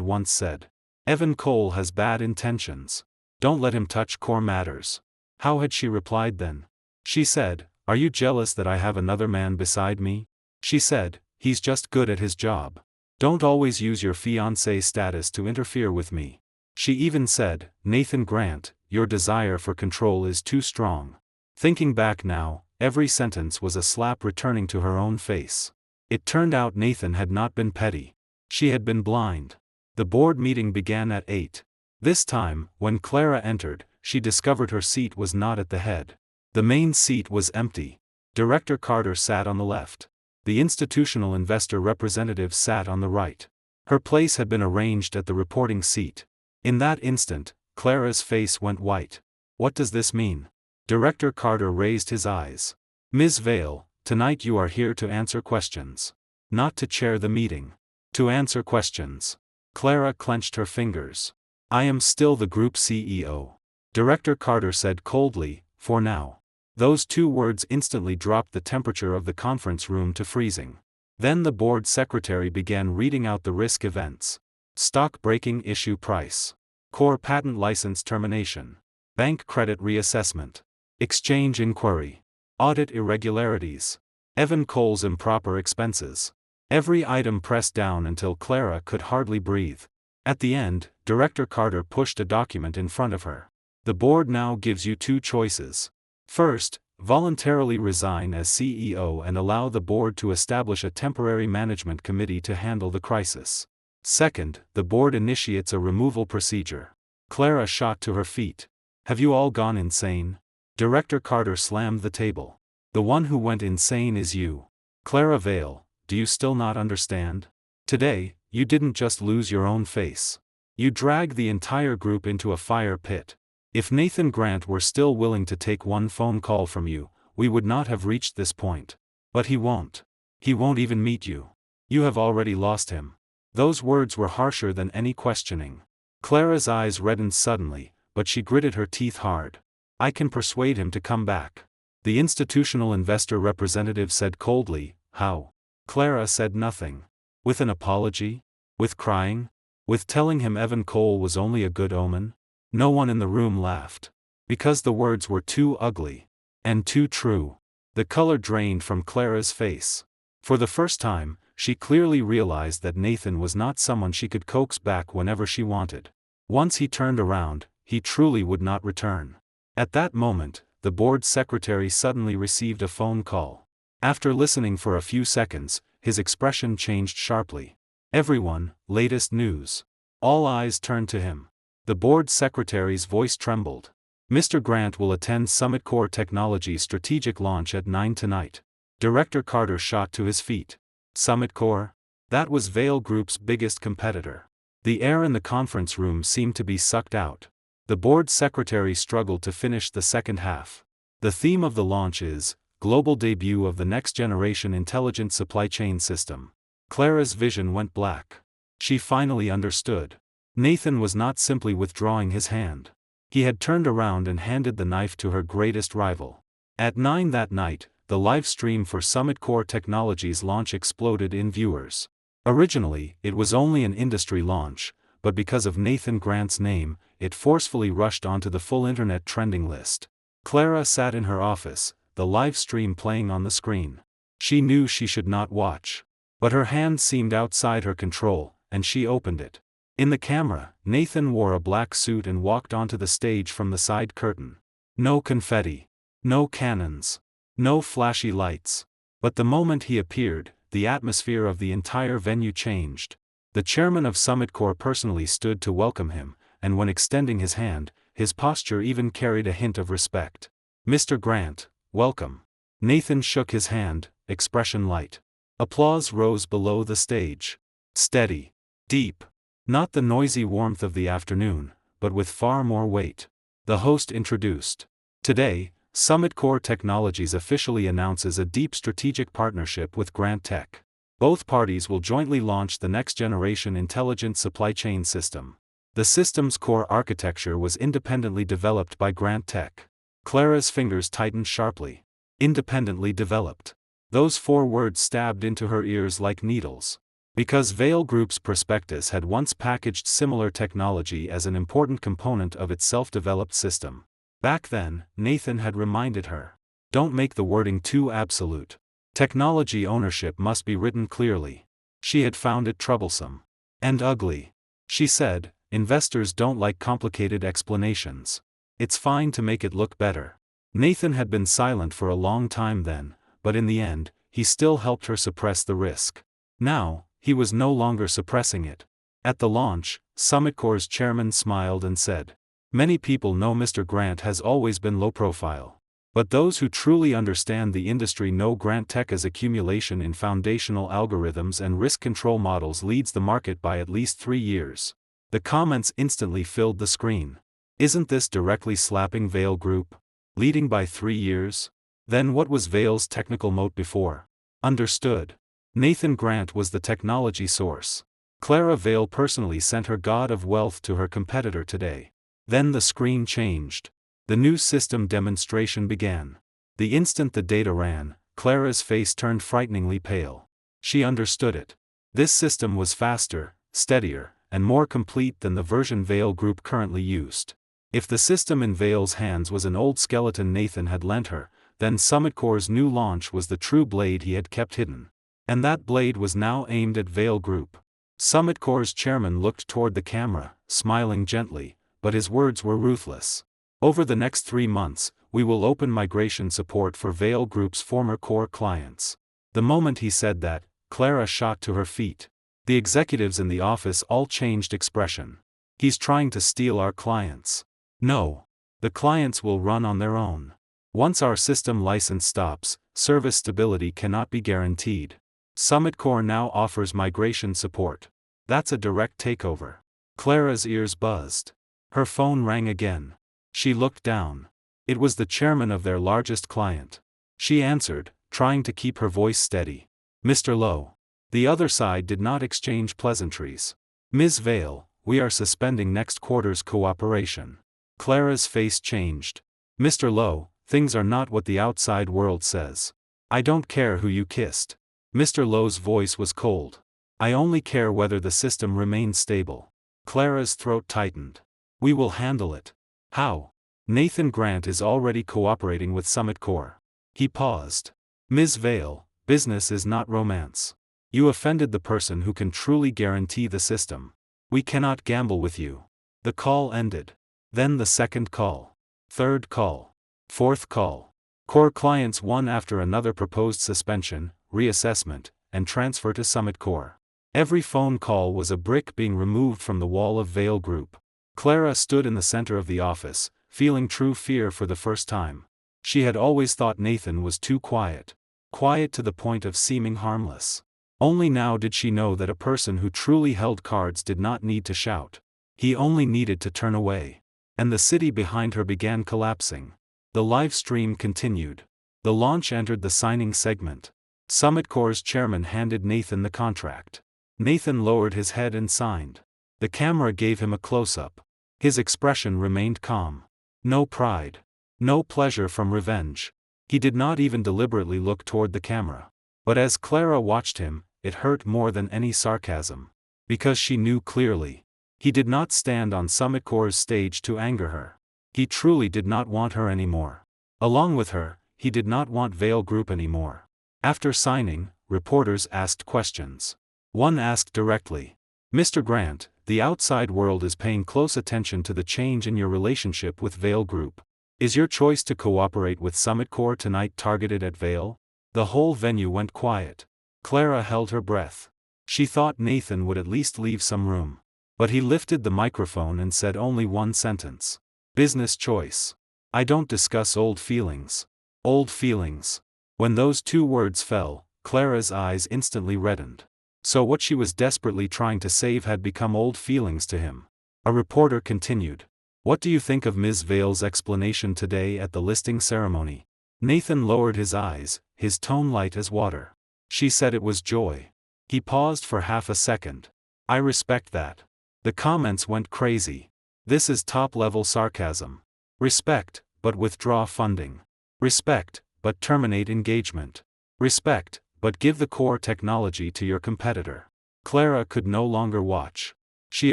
once said. Evan Cole has bad intentions. Don't let him touch core matters. How had she replied then? She said, are you jealous that I have another man beside me? She said, he's just good at his job. Don't always use your fiancé status to interfere with me. She even said, Nathan Grant, your desire for control is too strong. Thinking back now, every sentence was a slap returning to her own face. It turned out Nathan had not been petty. She had been blind. The board meeting began at 8. This time, when Clara entered, she discovered her seat was not at the head. The main seat was empty. Director Carter sat on the left. The institutional investor representative sat on the right. Her place had been arranged at the reporting seat. In that instant, Clara's face went white. What does this mean? Director Carter raised his eyes. Ms. Vale, tonight you are here to answer questions. Not to chair the meeting. To answer questions. Clara clenched her fingers. I am still the group CEO. Director Carter said coldly, for now. Those two words instantly dropped the temperature of the conference room to freezing. Then the board secretary began reading out the risk events. Stock breaking issue price. Core patent license termination. Bank credit reassessment. Exchange inquiry. Audit irregularities. Evan Cole's improper expenses. Every item pressed down until Clara could hardly breathe. At the end, Director Carter pushed a document in front of her. The board now gives you two choices. First, voluntarily resign as CEO and allow the board to establish a temporary management committee to handle the crisis. Second, the board initiates a removal procedure. Clara shot to her feet. Have you all gone insane? Director Carter slammed the table. The one who went insane is you. Clara Vale, do you still not understand? Today, you didn't just lose your own face. You dragged the entire group into a fire pit. If Nathan Grant were still willing to take one phone call from you, we would not have reached this point. But he won't. He won't even meet you. You have already lost him. Those words were harsher than any questioning. Clara's eyes reddened suddenly, but she gritted her teeth hard. I can persuade him to come back. The institutional investor representative said coldly, how? Clara said nothing. With an apology? With crying? With telling him Evan Cole was only a good omen? No one in the room laughed. Because the words were too ugly. And too true. The color drained from Clara's face. For the first time, she clearly realized that Nathan was not someone she could coax back whenever she wanted. Once he turned around, he truly would not return. At that moment, the board secretary suddenly received a phone call. After listening for a few seconds, his expression changed sharply. Everyone, latest news. All eyes turned to him. The board secretary's voice trembled. Mr. Grant will attend Summit Core Technologies' strategic launch at 9 tonight. Director Carter shot to his feet. Summit Core? That was Vale Group's biggest competitor. The air in the conference room seemed to be sucked out. The board secretary struggled to finish the second half. The theme of the launch is, Global Debut of the Next Generation Intelligent Supply Chain System. Clara's vision went black. She finally understood. Nathan was not simply withdrawing his hand. He had turned around and handed the knife to her greatest rival. At 9 that night, the live stream for Summit Core Technologies launch exploded in viewers. Originally, it was only an industry launch, but because of Nathan Grant's name, it forcefully rushed onto the full internet trending list. Clara sat in her office, the live stream playing on the screen. She knew she should not watch. But her hand seemed outside her control, and she opened it. In the camera, Nathan wore a black suit and walked onto the stage from the side curtain. No confetti. No cannons. No flashy lights. But the moment he appeared, the atmosphere of the entire venue changed. The chairman of Summit Core personally stood to welcome him, and when extending his hand, his posture even carried a hint of respect. Mr. Grant, welcome. Nathan shook his hand, expression light. Applause rose below the stage. Steady. Deep. Not the noisy warmth of the afternoon, but with far more weight. The host introduced. Today, Summit Core Technologies officially announces a deep strategic partnership with Grant Tech. Both parties will jointly launch the next-generation intelligent supply chain system. The system's core architecture was independently developed by Grant Tech. Clara's fingers tightened sharply. Independently developed. Those 4 words stabbed into her ears like needles. Because Vale Group's prospectus had once packaged similar technology as an important component of its self-developed system. Back then, Nathan had reminded her. Don't make the wording too absolute. Technology ownership must be written clearly. She had found it troublesome. And ugly. She said, investors don't like complicated explanations. It's fine to make it look better. Nathan had been silent for a long time then, but in the end, he still helped her suppress the risk. Now, he was no longer suppressing it. At the launch, Summitcore's chairman smiled and said, "Many people know Mr. Grant has always been low profile. But those who truly understand the industry know Grant Tech's accumulation in foundational algorithms and risk control models leads the market by at least 3 years." The comments instantly filled the screen. Isn't this directly slapping Vail Group? Leading by 3 years? Then what was Vail's technical moat before? Understood. Nathan Grant was the technology source. Clara Vail personally sent her god of wealth to her competitor today. Then the screen changed. The new system demonstration began. The instant the data ran, Clara's face turned frighteningly pale. She understood it. This system was faster, steadier, and more complete than the version Vail Group currently used. If the system in Vail's hands was an old skeleton Nathan had lent her, then Summitcore's new launch was the true blade he had kept hidden. And that blade was now aimed at Vail Group. Summitcore's chairman looked toward the camera, smiling gently, but his words were ruthless. "Over the next 3 months, we will open migration support for Vail Group's former core clients." The moment he said that, Clara shot to her feet. The executives in the office all changed expression. "He's trying to steal our clients." "No. The clients will run on their own. Once our system license stops, service stability cannot be guaranteed. Summitcore now offers migration support. That's a direct takeover." Clara's ears buzzed. Her phone rang again. She looked down. It was the chairman of their largest client. She answered, trying to keep her voice steady. "Mr. Lowe." The other side did not exchange pleasantries. "Ms. Vail, we are suspending next quarter's cooperation." Clara's face changed. "Mr. Lowe, things are not what the outside world says. I don't care who you kissed." Mr. Lowe's voice was cold. "I only care whether the system remains stable." Clara's throat tightened. "We will handle it." "How?" "Nathan Grant is already cooperating with Summitcore." He paused. "Ms. Vail, business is not romance. You offended the person who can truly guarantee the system. We cannot gamble with you." The call ended. Then the second call. Third call. Fourth call. Core clients one after another proposed suspension, reassessment, and transfer to Summitcore. Every phone call was a brick being removed from the wall of Vail Group. Clara stood in the center of the office, feeling true fear for the first time. She had always thought Nathan was too quiet. Quiet to the point of seeming harmless. Only now did she know that a person who truly held cards did not need to shout. He only needed to turn away. And the city behind her began collapsing. The live stream continued. The launch entered the signing segment. Summitcore's chairman handed Nathan the contract. Nathan lowered his head and signed. The camera gave him a close-up. His expression remained calm. No pride. No pleasure from revenge. He did not even deliberately look toward the camera. But as Clara watched him, it hurt more than any sarcasm. Because she knew clearly. He did not stand on Summitcore's stage to anger her. He truly did not want her anymore. Along with her, he did not want Vail Group anymore. After signing, reporters asked questions. One asked directly, "Mr. Grant, the outside world is paying close attention to the change in your relationship with Vail Group. Is your choice to cooperate with Summitcore tonight targeted at Vail?" The whole venue went quiet. Clara held her breath. She thought Nathan would at least leave some room. But he lifted the microphone and said only one sentence. "Business choice. I don't discuss old feelings." Old feelings. When those 2 words fell, Clara's eyes instantly reddened. So what she was desperately trying to save had become old feelings to him. A reporter continued. "What do you think of Ms. Vail's explanation today at the listing ceremony?" Nathan lowered his eyes, his tone light as water. "She said it was joy." He paused for half a second. "I respect that." The comments went crazy. "This is top-level sarcasm." "Respect, but withdraw funding." "Respect, but terminate engagement." "Respect, but give the core technology to your competitor." Clara could no longer watch. She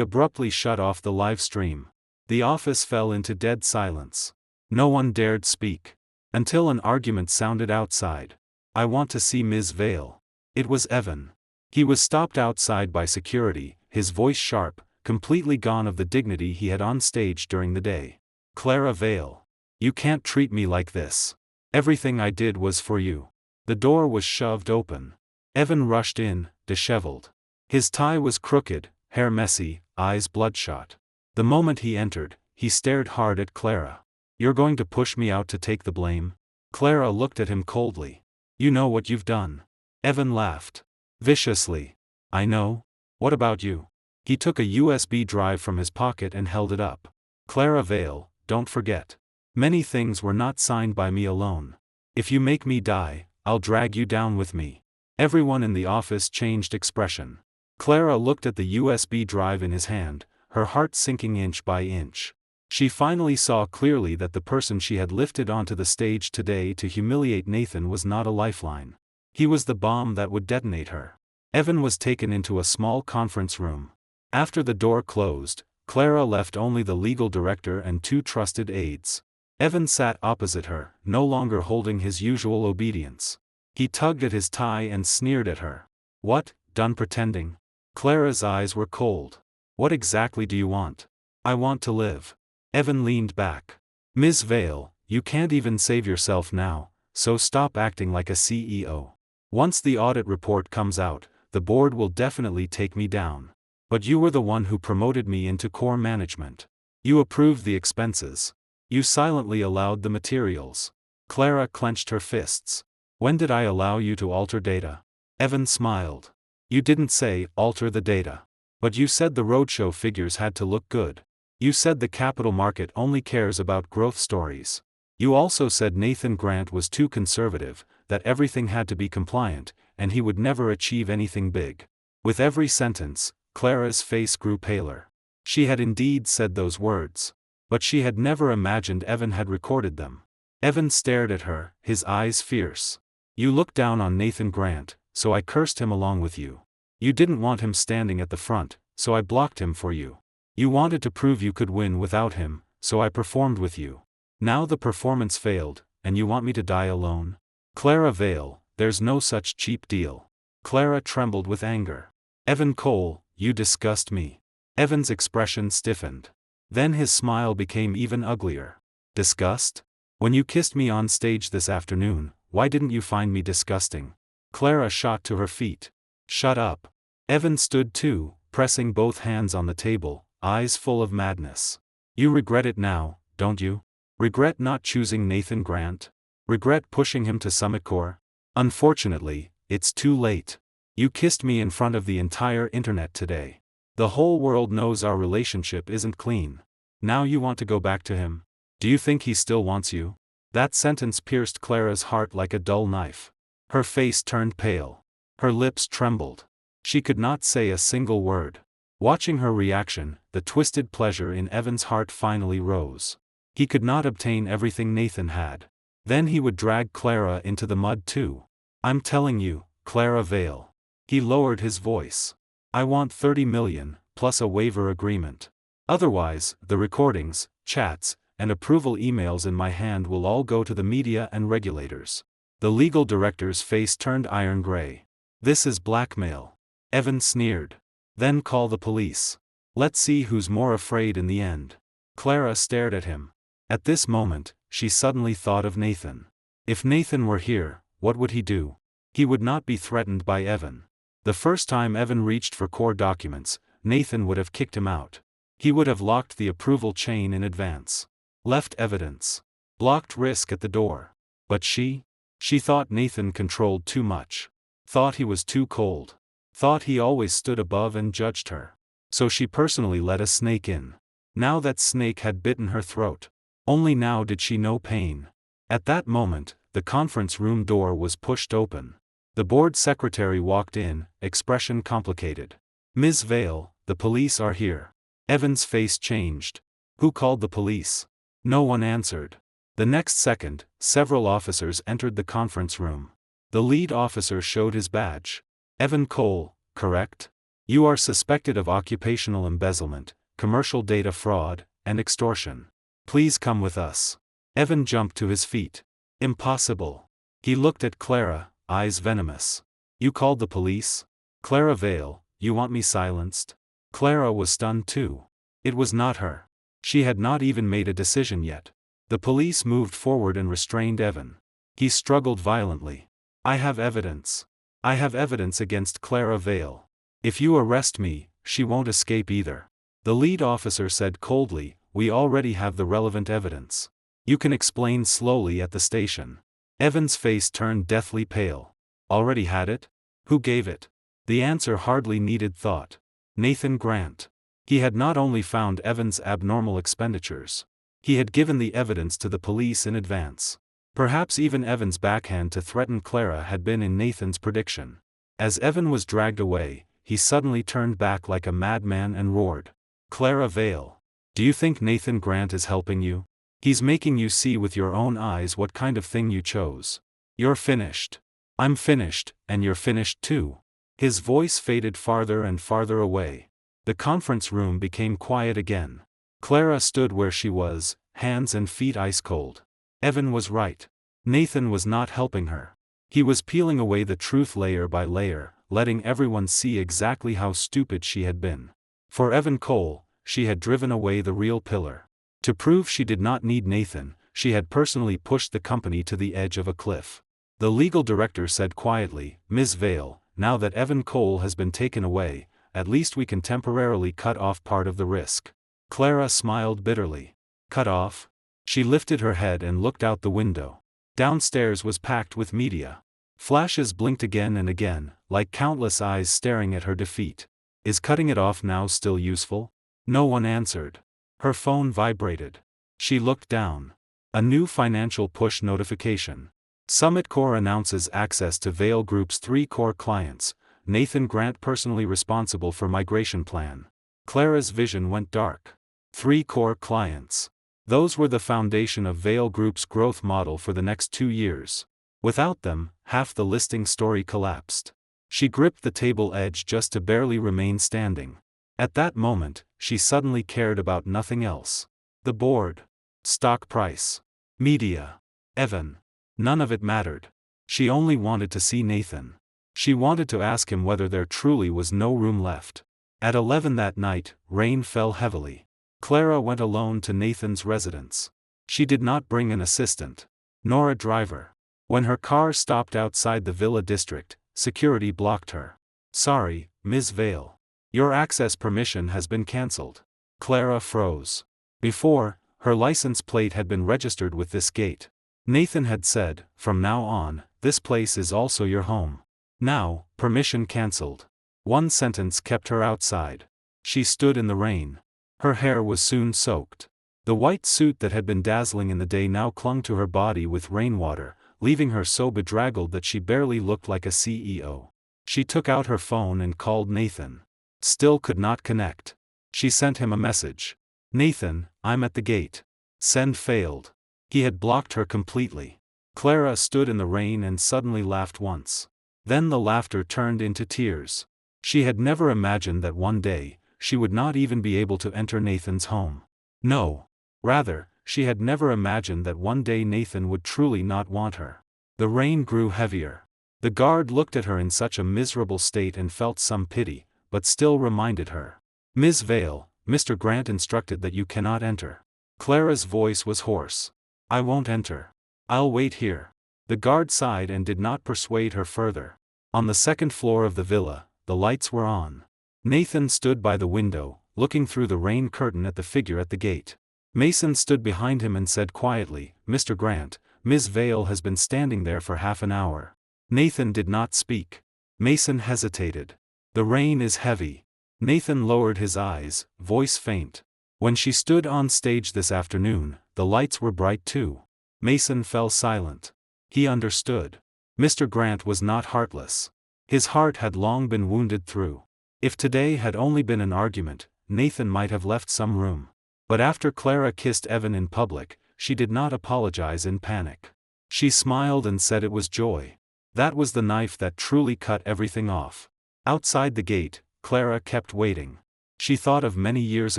abruptly shut off the live stream. The office fell into dead silence. No one dared speak. Until an argument sounded outside. "I want to see Ms. Vail." It was Evan. He was stopped outside by security, his voice sharp, completely gone of the dignity he had on stage during the day. "Clara Vail. You can't treat me like this. Everything I did was for you." The door was shoved open. Evan rushed in, disheveled. His tie was crooked, hair messy, eyes bloodshot. The moment he entered, he stared hard at Clara. "You're going to push me out to take the blame?" Clara looked at him coldly. "You know what you've done." Evan laughed viciously. "I know. What about you?" He took a USB drive from his pocket and held it up. "Clara Vale, don't forget. Many things were not signed by me alone. If you make me die, I'll drag you down with me." Everyone in the office changed expression. Clara looked at the USB drive in his hand, her heart sinking inch by inch. She finally saw clearly that the person she had lifted onto the stage today to humiliate Nathan was not a lifeline. He was the bomb that would detonate her. Evan was taken into a small conference room. After the door closed, Clara left only the legal director and 2 trusted aides. Evan sat opposite her, no longer holding his usual obedience. He tugged at his tie and sneered at her. "What, done pretending?" Clara's eyes were cold. "What exactly do you want?" "I want to live." Evan leaned back. "Ms. Vale, you can't even save yourself now, so stop acting like a CEO. Once the audit report comes out, the board will definitely take me down. But you were the one who promoted me into core management. You approved the expenses. You silently allowed the materials." Clara clenched her fists. "When did I allow you to alter data?" Evan smiled. "You didn't say, alter the data. But you said the roadshow figures had to look good. You said the capital market only cares about growth stories. You also said Nathan Grant was too conservative, that everything had to be compliant, and he would never achieve anything big." With every sentence, Clara's face grew paler. She had indeed said those words. But she had never imagined Evan had recorded them. Evan stared at her, his eyes fierce. "You looked down on Nathan Grant, so I cursed him along with you. You didn't want him standing at the front, so I blocked him for you. You wanted to prove you could win without him, so I performed with you. Now the performance failed, and you want me to die alone? Clara Vale, there's no such cheap deal." Clara trembled with anger. "Evan Cole, you disgust me." Evan's expression stiffened. Then his smile became even uglier. "Disgust? When you kissed me on stage this afternoon, why didn't you find me disgusting?" Clara shot to her feet. "Shut up." Evan stood too, pressing both hands on the table, eyes full of madness. "You regret it now, don't you? Regret not choosing Nathan Grant? Regret pushing him to Summit Core? Unfortunately, it's too late. You kissed me in front of the entire internet today. The whole world knows our relationship isn't clean. Now you want to go back to him? Do you think he still wants you?" That sentence pierced Clara's heart like a dull knife. Her face turned pale. Her lips trembled. She could not say a single word. Watching her reaction, the twisted pleasure in Evan's heart finally rose. He could not obtain everything Nathan had. Then he would drag Clara into the mud too. "I'm telling you, Clara Vale." He lowered his voice. "I want 30 million, plus a waiver agreement. Otherwise, the recordings, chats, and approval emails in my hand will all go to the media and regulators." The legal director's face turned iron gray. "This is blackmail." Evan sneered. "Then call the police. Let's see who's more afraid in the end." Clara stared at him. At this moment, she suddenly thought of Nathan. If Nathan were here, what would he do? He would not be threatened by Evan. The first time Evan reached for core documents, Nathan would have kicked him out. He would have locked the approval chain in advance. Left evidence. Blocked risk at the door. But she thought Nathan controlled too much. Thought he was too cold. Thought he always stood above and judged her. So she personally let a snake in. Now that snake had bitten her throat. Only now did she know pain. At that moment, the conference room door was pushed open. The board secretary walked in, expression complicated. "Ms. Vale, the police are here." Evan's face changed. "Who called the police?" No one answered. The next second, several officers entered the conference room. The lead officer showed his badge. "Evan Cole, correct? You are suspected of occupational embezzlement, commercial data fraud, and extortion. Please come with us." Evan jumped to his feet. "Impossible." He looked at Clara, eyes venomous. "You called the police? Clara Vale, you want me silenced?" Clara was stunned too. It was not her. She had not even made a decision yet. The police moved forward and restrained Evan. He struggled violently. I have evidence. I have evidence against Clara Vale. If you arrest me, she won't escape either. The lead officer said coldly, we already have the relevant evidence. You can explain slowly at the station. Evan's face turned deathly pale. Already had it? Who gave it? The answer hardly needed thought. Nathan Grant. He had not only found Evan's abnormal expenditures. He had given the evidence to the police in advance. Perhaps even Evan's backhand to threaten Clara had been in Nathan's prediction. As Evan was dragged away, he suddenly turned back like a madman and roared. Clara Vale. Do you think Nathan Grant is helping you? He's making you see with your own eyes what kind of thing you chose. You're finished. I'm finished, and you're finished too. His voice faded farther and farther away. The conference room became quiet again. Clara stood where she was, hands and feet ice cold. Evan was right. Nathan was not helping her. He was peeling away the truth layer by layer, letting everyone see exactly how stupid she had been. For Evan Cole, she had driven away the real pillar. To prove she did not need Nathan, she had personally pushed the company to the edge of a cliff. The legal director said quietly, Ms. Vale, now that Evan Cole has been taken away, at least we can temporarily cut off part of the risk. Clara smiled bitterly. Cut off? She lifted her head and looked out the window. Downstairs was packed with media. Flashes blinked again and again, like countless eyes staring at her defeat. Is cutting it off now still useful? No one answered. Her phone vibrated. She looked down. A new financial push notification. Summit Core announces access to Vale Group's 3 core clients, Nathan Grant personally responsible for migration plan. Clara's vision went dark. 3 core clients. Those were the foundation of Vale Group's growth model for the next 2 years. Without them, half the listing story collapsed. She gripped the table edge just to barely remain standing. At that moment, she suddenly cared about nothing else. The board. Stock price. Media. Evan. None of it mattered. She only wanted to see Nathan. She wanted to ask him whether there truly was no room left. At 11 that night, rain fell heavily. Clara went alone to Nathan's residence. She did not bring an assistant. Nor a driver. When her car stopped outside the Villa district, security blocked her. Sorry, Ms. Vale. Your access permission has been cancelled. Clara froze. Before, her license plate had been registered with this gate. Nathan had said, from now on, this place is also your home. Now, permission cancelled. One sentence kept her outside. She stood in the rain. Her hair was soon soaked. The white suit that had been dazzling in the day now clung to her body with rainwater, leaving her so bedraggled that she barely looked like a CEO. She took out her phone and called Nathan. Still could not connect. She sent him a message. Nathan, I'm at the gate. Send failed. He had blocked her completely. Clara stood in the rain and suddenly laughed once. Then the laughter turned into tears. She had never imagined that one day, she would not even be able to enter Nathan's home. No. Rather, she had never imagined that one day Nathan would truly not want her. The rain grew heavier. The guard looked at her in such a miserable state and felt some pity, but still reminded her. Ms. Vale, Mr. Grant instructed that you cannot enter. Clara's voice was hoarse. I won't enter. I'll wait here. The guard sighed and did not persuade her further. On the second floor of the villa, the lights were on. Nathan stood by the window, looking through the rain curtain at the figure at the gate. Mason stood behind him and said quietly, Mr. Grant, Ms. Vale has been standing there for half an hour. Nathan did not speak. Mason hesitated. The rain is heavy. Nathan lowered his eyes, voice faint. When she stood on stage this afternoon, the lights were bright too. Mason fell silent. He understood. Mr. Grant was not heartless. His heart had long been wounded through. If today had only been an argument, Nathan might have left some room. But after Clara kissed Evan in public, she did not apologize in panic. She smiled and said it was joy. That was the knife that truly cut everything off. Outside the gate, Clara kept waiting. She thought of many years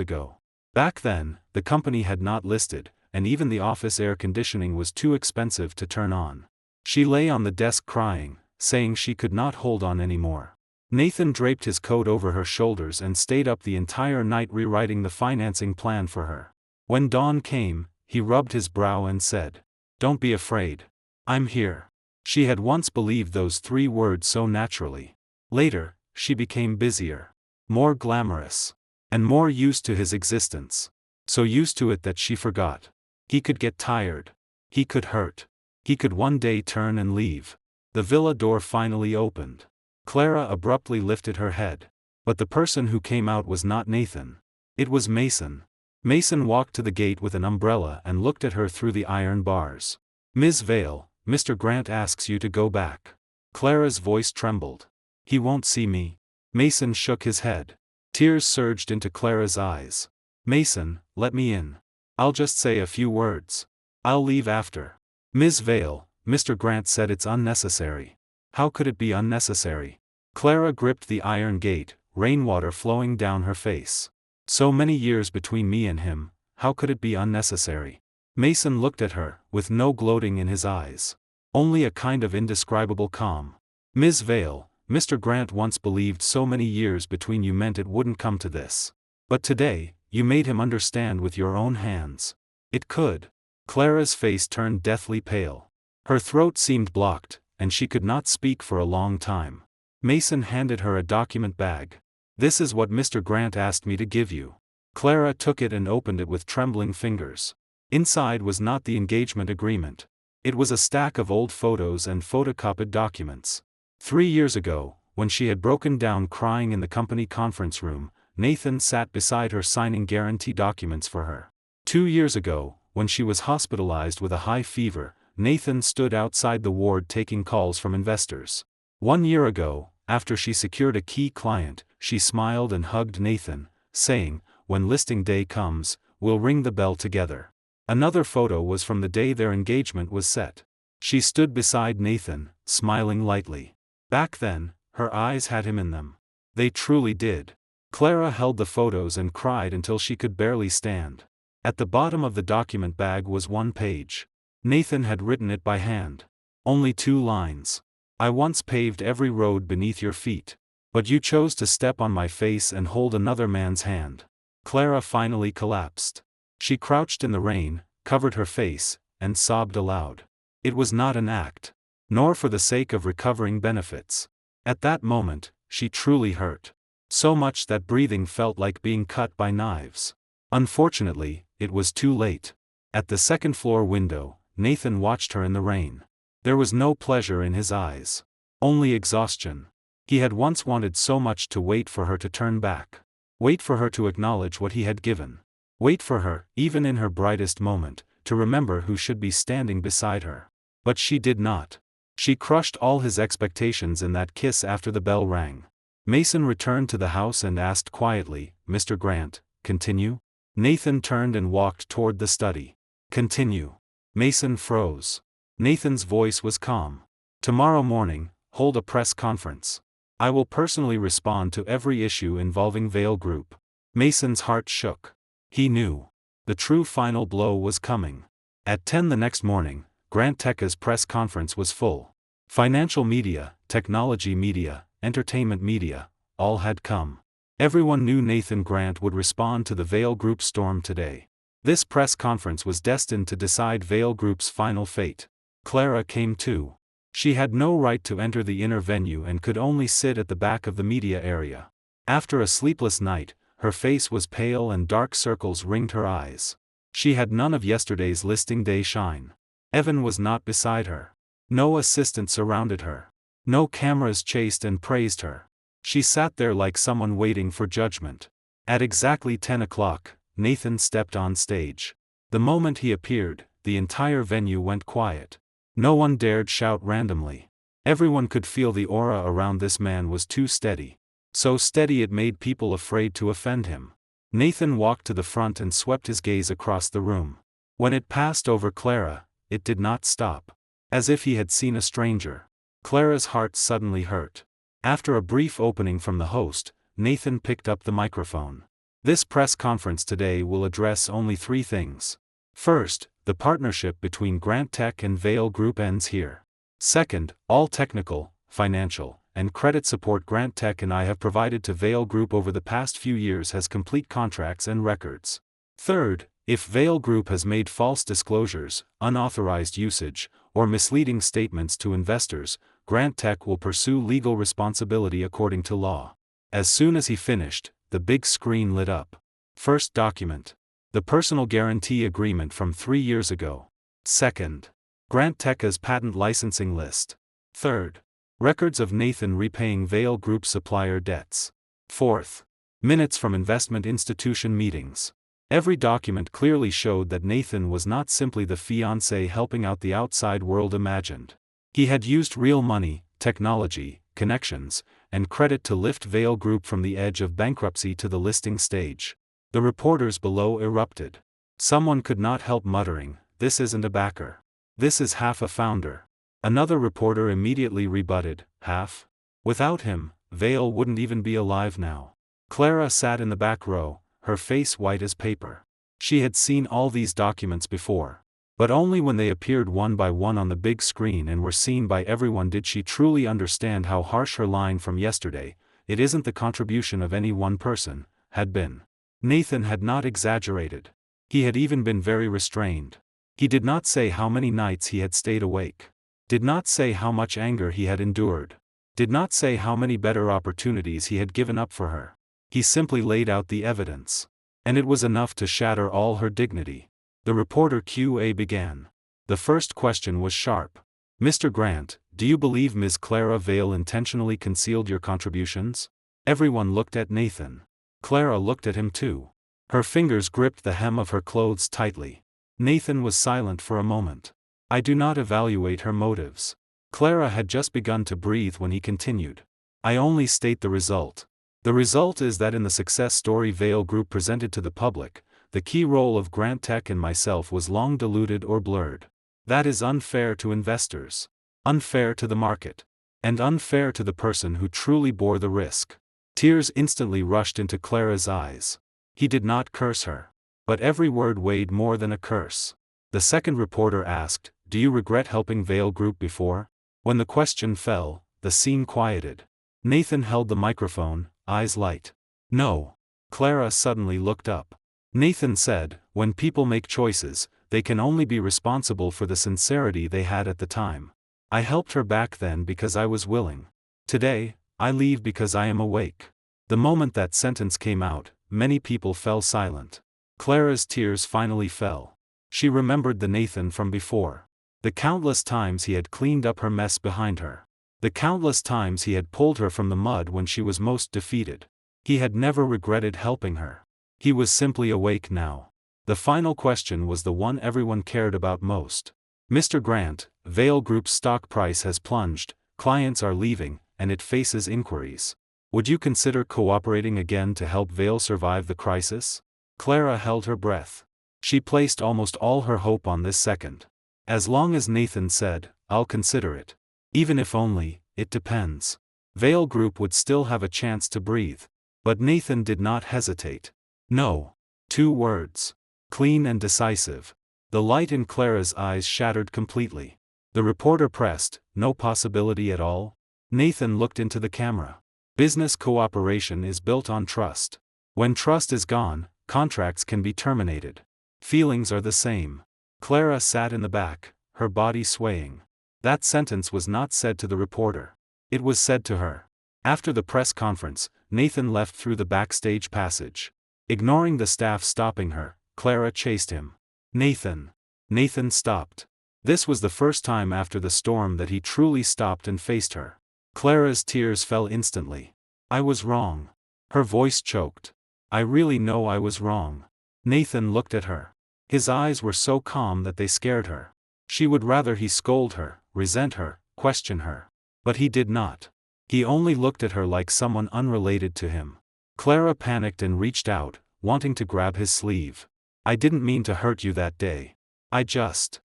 ago. Back then, the company had not listed, and even the office air conditioning was too expensive to turn on. She lay on the desk crying, saying she could not hold on anymore. Nathan draped his coat over her shoulders and stayed up the entire night rewriting the financing plan for her. When dawn came, he rubbed his brow and said, Don't be afraid. I'm here. She had once believed those 3 words so naturally. Later, she became busier, more glamorous, and more used to his existence. So used to it that she forgot. He could get tired. He could hurt. He could one day turn and leave. The villa door finally opened. Clara abruptly lifted her head. But the person who came out was not Nathan. It was Mason. Mason walked to the gate with an umbrella and looked at her through the iron bars. "Ms. Vale, Mr. Grant asks you to go back." Clara's voice trembled. "He won't see me." Mason shook his head. Tears surged into Clara's eyes. "Mason, let me in. I'll just say a few words. I'll leave after." "Ms. Vale, Mr. Grant said it's unnecessary." "How could it be unnecessary?" Clara gripped the iron gate, rainwater flowing down her face. "So many years between me and him, how could it be unnecessary?" Mason looked at her, with no gloating in his eyes. Only a kind of indescribable calm. "Ms. Vale, Mr. Grant once believed so many years between you meant it wouldn't come to this. But today, you made him understand with your own hands. It could." Clara's face turned deathly pale. Her throat seemed blocked, and she could not speak for a long time. Mason handed her a document bag. "This is what Mr. Grant asked me to give you." Clara took it and opened it with trembling fingers. Inside was not the engagement agreement. It was a stack of old photos and photocopied documents. 3 years ago, when she had broken down crying in the company conference room, Nathan sat beside her signing guarantee documents for her. 2 years ago, when she was hospitalized with a high fever, Nathan stood outside the ward taking calls from investors. 1 year ago, after she secured a key client, she smiled and hugged Nathan, saying, "When listing day comes, we'll ring the bell together." Another photo was from the day their engagement was set. She stood beside Nathan, smiling lightly. Back then, her eyes had him in them. They truly did. Clara held the photos and cried until she could barely stand. At the bottom of the document bag was 1 page. Nathan had written it by hand. Only 2 lines. "I once paved every road beneath your feet. But you chose to step on my face and hold another man's hand." Clara finally collapsed. She crouched in the rain, covered her face, and sobbed aloud. It was not an act. Nor for the sake of recovering benefits. At that moment, she truly hurt. So much that breathing felt like being cut by knives. Unfortunately, it was too late. At the second-floor window, Nathan watched her in the rain. There was no pleasure in his eyes. Only exhaustion. He had once wanted so much to wait for her to turn back. Wait for her to acknowledge what he had given. Wait for her, even in her brightest moment, to remember who should be standing beside her. But she did not. She crushed all his expectations in that kiss after the bell rang. Mason returned to the house and asked quietly, "Mr. Grant, continue?" Nathan turned and walked toward the study. "Continue." Mason froze. Nathan's voice was calm. "Tomorrow morning, hold a press conference. I will personally respond to every issue involving Vale Group." Mason's heart shook. He knew. The true final blow was coming. At 10 the next morning, Grant Tech's press conference was full. Financial media, technology media, entertainment media, all had come. Everyone knew Nathan Grant would respond to the Vale Group storm today. This press conference was destined to decide Vale Group's final fate. Clara came too. She had no right to enter the inner venue and could only sit at the back of the media area. After a sleepless night, her face was pale and dark circles ringed her eyes. She had none of yesterday's listing day shine. Evan was not beside her. No assistant surrounded her. No cameras chased and praised her. She sat there like someone waiting for judgment. At exactly 10 o'clock, Nathan stepped on stage. The moment he appeared, the entire venue went quiet. No one dared shout randomly. Everyone could feel the aura around this man was too steady. So steady it made people afraid to offend him. Nathan walked to the front and swept his gaze across the room. When it passed over Clara, it did not stop. As if he had seen a stranger. Clara's heart suddenly hurt. After a brief opening from the host, Nathan picked up the microphone. "This press conference today will address only 3 things. First, the partnership between Grant Tech and Vale Group ends here. Second, all technical, financial, and credit support Grant Tech and I have provided to Vale Group over the past few years has complete contracts and records. Third, If Vail Group has made false disclosures, unauthorized usage, or misleading statements to investors, Grant Tech will pursue legal responsibility according to law. As soon as he finished, the big screen lit up. First document. The personal guarantee agreement from 3 years ago. Second. Grant Tech's patent licensing list. Third. Records of Nathan repaying Vail Group supplier debts. Fourth. Minutes from investment institution meetings. Every document clearly showed that Nathan was not simply the fiancé helping out the outside world imagined. He had used real money, technology, connections, and credit to lift Vail Group from the edge of bankruptcy to the listing stage. The reporters below erupted. Someone could not help muttering, "This isn't a backer. This is half a founder." Another reporter immediately rebutted, "Half? Without him, Vail wouldn't even be alive now." Clara sat in the back row, her face white as paper. She had seen all these documents before. But only when they appeared one by one on the big screen and were seen by everyone did she truly understand how harsh her line from yesterday, "It isn't the contribution of any one person," had been. Nathan had not exaggerated. He had even been very restrained. He did not say how many nights he had stayed awake. Did not say how much anger he had endured. Did not say how many better opportunities he had given up for her. He simply laid out the evidence. And it was enough to shatter all her dignity. The reporter Q&A began. The first question was sharp. "Mr. Grant, do you believe Ms. Clara Vail intentionally concealed your contributions?" Everyone looked at Nathan. Clara looked at him too. Her fingers gripped the hem of her clothes tightly. Nathan was silent for a moment. "I do not evaluate her motives." Clara had just begun to breathe when he continued. "I only state the result. The result is that in the success story Vail Group presented to the public, the key role of Grant Tech and myself was long diluted or blurred. That is unfair to investors, unfair to the market, and unfair to the person who truly bore the risk." Tears instantly rushed into Clara's eyes. He did not curse her. But every word weighed more than a curse. The second reporter asked, "Do you regret helping Vail Group before?" When the question fell, the scene quieted. Nathan held the microphone, eyes light. "No." Clara suddenly looked up. Nathan said, "When people make choices, they can only be responsible for the sincerity they had at the time. I helped her back then because I was willing. Today, I leave because I am awake." The moment that sentence came out, many people fell silent. Clara's tears finally fell. She remembered the Nathan from before. The countless times he had cleaned up her mess behind her. The countless times he had pulled her from the mud when she was most defeated. He had never regretted helping her. He was simply awake now. The final question was the one everyone cared about most. "Mr. Grant, Vail Group's stock price has plunged, clients are leaving, and it faces inquiries. Would you consider cooperating again to help Vail survive the crisis?" Clara held her breath. She placed almost all her hope on this second. As long as Nathan said, "I'll consider it. Even if only, it depends," Vail Group would still have a chance to breathe. But Nathan did not hesitate. "No." 2 words. Clean and decisive. The light in Clara's eyes shattered completely. The reporter pressed, "No possibility at all?" Nathan looked into the camera. "Business cooperation is built on trust. When trust is gone, contracts can be terminated. Feelings are the same." Clara sat in the back, her body swaying. That sentence was not said to the reporter. It was said to her. After the press conference, Nathan left through the backstage passage. Ignoring the staff stopping her, Clara chased him. "Nathan!" Nathan stopped. This was the first time after the storm that he truly stopped and faced her. Clara's tears fell instantly. "I was wrong." Her voice choked. "I really know I was wrong." Nathan looked at her. His eyes were so calm that they scared her. She would rather he scold her, resent her, question her. But he did not. He only looked at her like someone unrelated to him. Clara panicked and reached out, wanting to grab his sleeve. "I didn't mean to hurt you that day. I just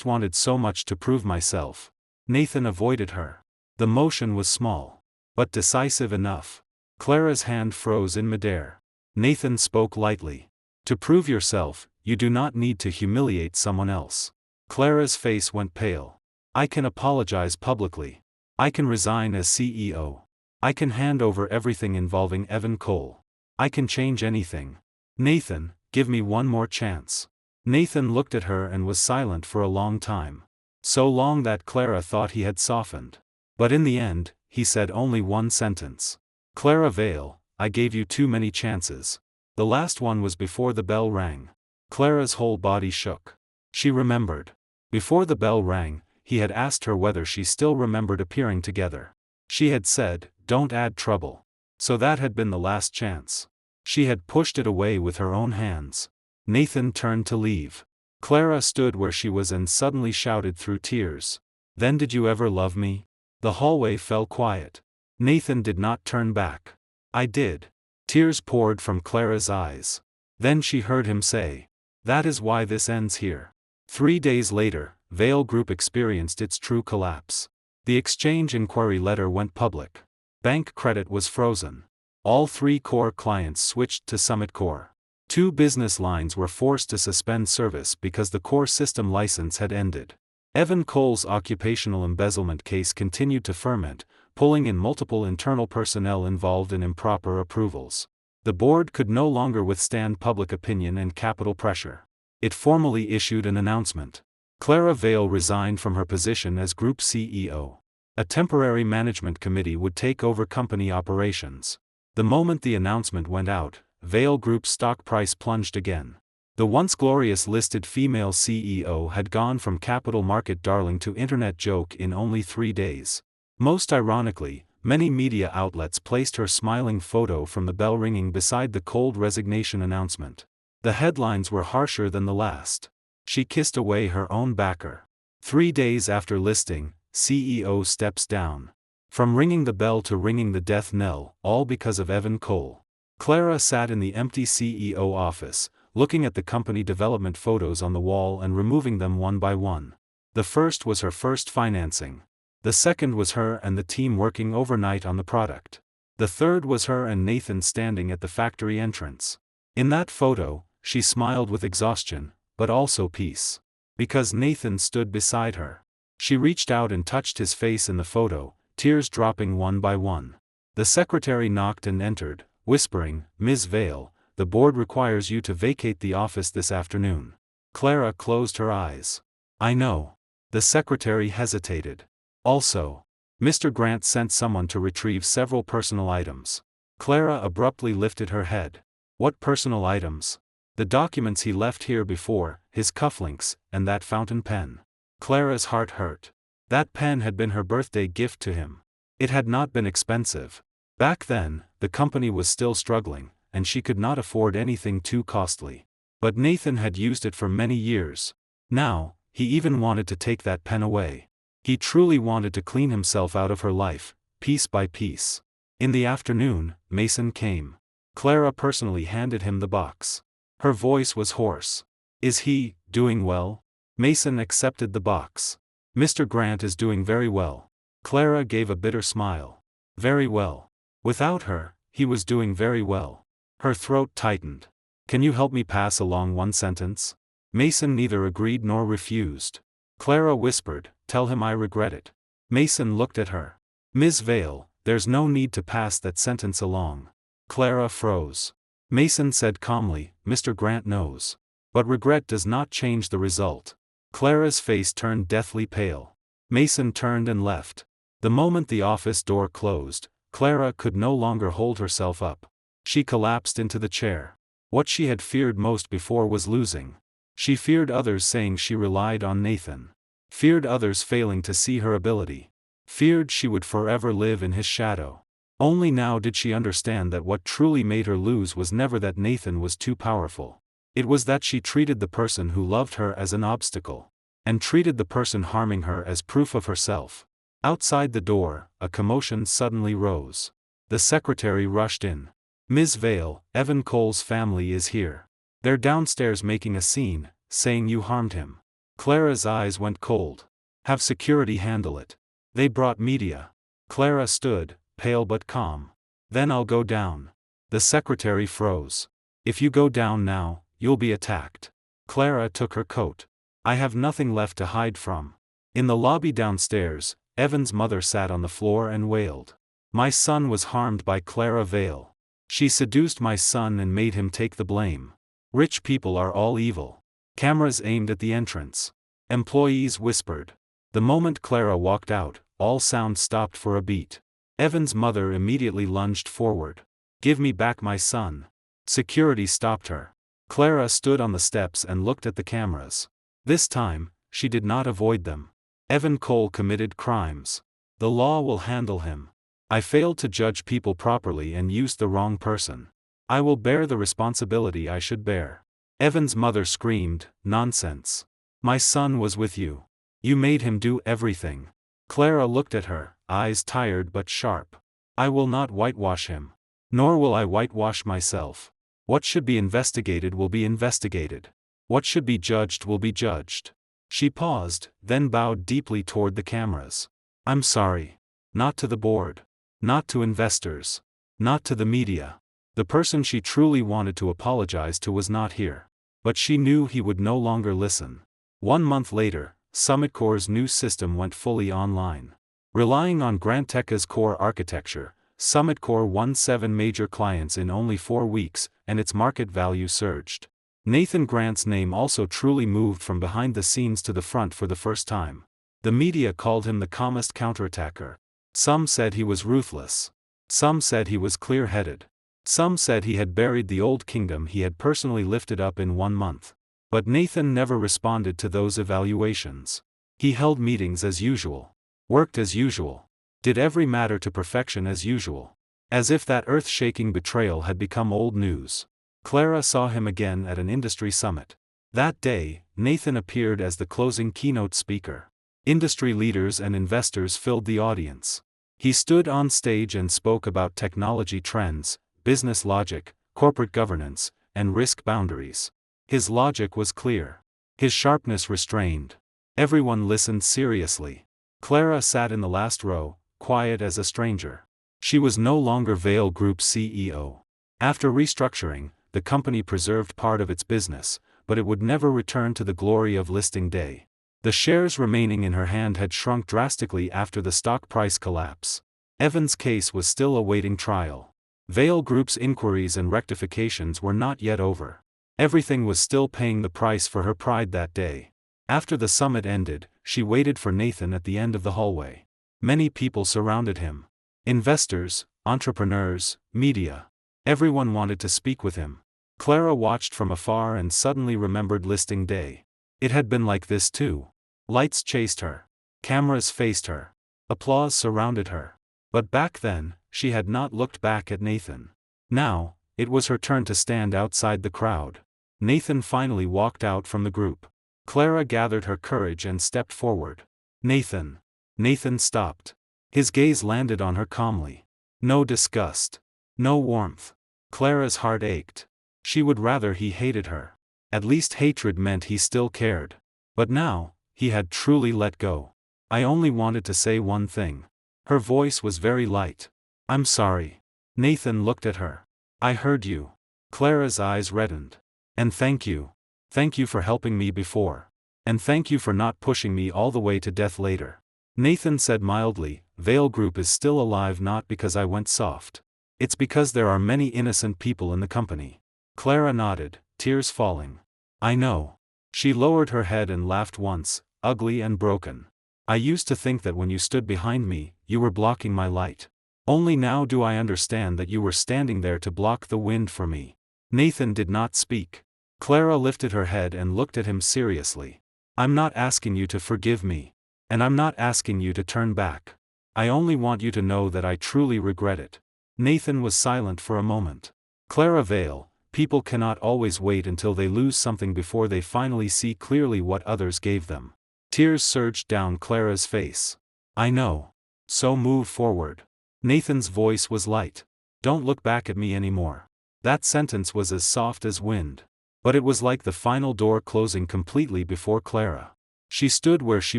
wanted so much to prove myself." Nathan avoided her. The motion was small, but decisive enough. Clara's hand froze in midair. Nathan spoke lightly. "To prove yourself, you do not need to humiliate someone else." Clara's face went pale. "I can apologize publicly. I can resign as CEO. I can hand over everything involving Evan Cole. I can change anything." "Nathan, give me one more chance. Nathan looked at her and was silent for a long time. So long that Clara thought he had softened. But in the end, he said only one sentence. Clara Vale, I gave you too many chances. The last one was before the bell rang. Clara's whole body shook. She remembered. Before the bell rang, he had asked her whether she still remembered appearing together. She had said, "Don't add trouble." So that had been the last chance. She had pushed it away with her own hands. Nathan turned to leave. Clara stood where she was and suddenly shouted through tears, "Then did you ever love me?" The hallway fell quiet. Nathan did not turn back. "I did." Tears poured from Clara's eyes. Then she heard him say, "That is why this ends here." 3 days later, Vale Group experienced its true collapse. The exchange inquiry letter went public. Bank credit was frozen. All 3 core clients switched to Summit Core. 2 business lines were forced to suspend service because the core system license had ended. Evan Cole's occupational embezzlement case continued to ferment, pulling in multiple internal personnel involved in improper approvals. The board could no longer withstand public opinion and capital pressure. It formally issued an announcement. Clara Vale resigned from her position as Group CEO. A temporary management committee would take over company operations. The moment the announcement went out, Vale Group's stock price plunged again. The once glorious listed female CEO had gone from capital market darling to internet joke in only 3 days. Most ironically, many media outlets placed her smiling photo from the bell ringing beside the cold resignation announcement. The headlines were harsher than the last. She kissed away her own backer. 3 days after listing, CEO steps down. From ringing the bell to ringing the death knell, all because of Evan Cole. Clara sat in the empty CEO office, looking at the company development photos on the wall and removing them one by one. The first was her first financing. The second was her and the team working overnight on the product. The third was her and Nathan standing at the factory entrance. In that photo, she smiled with exhaustion, but also peace. Because Nathan stood beside her. She reached out and touched his face in the photo, tears dropping one by one. The secretary knocked and entered, whispering, "Ms. Vale, the board requires you to vacate the office this afternoon." Clara closed her eyes. "I know." The secretary hesitated. "Also, Mr. Grant sent someone to retrieve several personal items." Clara abruptly lifted her head. "What personal items?" "The documents he left here before, his cufflinks, and that fountain pen." Clara's heart hurt. That pen had been her birthday gift to him. It had not been expensive. Back then, the company was still struggling, and she could not afford anything too costly. But Nathan had used it for many years. Now, he even wanted to take that pen away. He truly wanted to clean himself out of her life, piece by piece. In the afternoon, Mason came. Clara personally handed him the box. Her voice was hoarse. "Is he doing well?" Mason accepted the box. "Mr. Grant is doing very well." Clara gave a bitter smile. "Very well. Without her, he was doing very well." Her throat tightened. "Can you help me pass along one sentence?" Mason neither agreed nor refused. Clara whispered, "Tell him I regret it." Mason looked at her. "Ms. Vale, there's no need to pass that sentence along." Clara froze. Mason said calmly, "Mr. Grant knows. But regret does not change the result." Clara's face turned deathly pale. Mason turned and left. The moment the office door closed, Clara could no longer hold herself up. She collapsed into the chair. What she had feared most before was losing. She feared others saying she relied on Nathan. Feared others failing to see her ability. Feared she would forever live in his shadow. Only now did she understand that what truly made her lose was never that Nathan was too powerful. It was that she treated the person who loved her as an obstacle. And treated the person harming her as proof of herself. Outside the door, a commotion suddenly rose. The secretary rushed in. "Ms. Vale, Evan Cole's family is here. They're downstairs making a scene, saying you harmed him." Clara's eyes went cold. "Have security handle it. They brought media." Clara stood, pale but calm. "Then I'll go down." The secretary froze. "If you go down now, you'll be attacked." Clara took her coat. "I have nothing left to hide from." In the lobby downstairs, Evan's mother sat on the floor and wailed. "My son was harmed by Clara Vale. She seduced my son and made him take the blame. Rich people are all evil. Cameras aimed at the entrance. Employees whispered. The moment Clara walked out, all sound stopped for a beat. Evan's mother immediately lunged forward. "Give me back my son." Security stopped her. Clara stood on the steps and looked at the cameras. This time, she did not avoid them. Evan Cole committed crimes. The law will handle him. I failed to judge people properly and used the wrong person. I will bear the responsibility I should bear. Evan's mother screamed, "Nonsense. My son was with you. You made him do everything." Clara looked at her, eyes tired but sharp. "I will not whitewash him. Nor will I whitewash myself. What should be investigated will be investigated. What should be judged will be judged." She paused, then bowed deeply toward the cameras. "I'm sorry. Not to the board. Not to investors. Not to the media." The person she truly wanted to apologize to was not here. But she knew he would no longer listen. 1 month later, SummitCore's new system went fully online. Relying on Grantech's core architecture, SummitCore won 7 major clients in only 4 weeks, and its market value surged. Nathan Grant's name also truly moved from behind the scenes to the front for the first time. The media called him the calmest counterattacker. Some said he was ruthless. Some said he was clear-headed. Some said he had buried the old kingdom he had personally lifted up in 1 month. But Nathan never responded to those evaluations. He held meetings as usual. Worked as usual. Did every matter to perfection as usual. As if that earth-shaking betrayal had become old news. Clara saw him again at an industry summit. That day, Nathan appeared as the closing keynote speaker. Industry leaders and investors filled the audience. He stood on stage and spoke about technology trends, business logic, corporate governance, and risk boundaries. His logic was clear. His sharpness restrained. Everyone listened seriously. Clara sat in the last row, quiet as a stranger. She was no longer Vail Group's CEO. After restructuring, the company preserved part of its business, but it would never return to the glory of listing day. The shares remaining in her hand had shrunk drastically after the stock price collapse. Evan's case was still awaiting trial. Vail Group's inquiries and rectifications were not yet over. Everything was still paying the price for her pride that day. After the summit ended, she waited for Nathan at the end of the hallway. Many people surrounded him. Investors, entrepreneurs, media. Everyone wanted to speak with him. Clara watched from afar and suddenly remembered listing day. It had been like this too. Lights chased her. Cameras faced her. Applause surrounded her. But back then, she had not looked back at Nathan. Now, it was her turn to stand outside the crowd. Nathan finally walked out from the group. Clara gathered her courage and stepped forward. "Nathan." Nathan stopped. His gaze landed on her calmly. No disgust. No warmth. Clara's heart ached. She would rather he hated her. At least hatred meant he still cared. But now, he had truly let go. "I only wanted to say one thing." Her voice was very light. "I'm sorry." Nathan looked at her. "I heard you." Clara's eyes reddened. "And thank you. Thank you for helping me before. And thank you for not pushing me all the way to death later." Nathan said mildly, "Vail Group is still alive not because I went soft. It's because there are many innocent people in the company." Clara nodded, tears falling. "I know." She lowered her head and laughed once, ugly and broken. "I used to think that when you stood behind me, you were blocking my light. Only now do I understand that you were standing there to block the wind for me." Nathan did not speak. Clara lifted her head and looked at him seriously. "I'm not asking you to forgive me. And I'm not asking you to turn back. I only want you to know that I truly regret it." Nathan was silent for a moment. Clara Vail, people cannot always wait until they lose something before they finally see clearly what others gave them. Tears surged down Clara's face. "I know. So move forward." Nathan's voice was light. "Don't look back at me anymore." That sentence was as soft as wind. But it was like the final door closing completely before Clara. She stood where she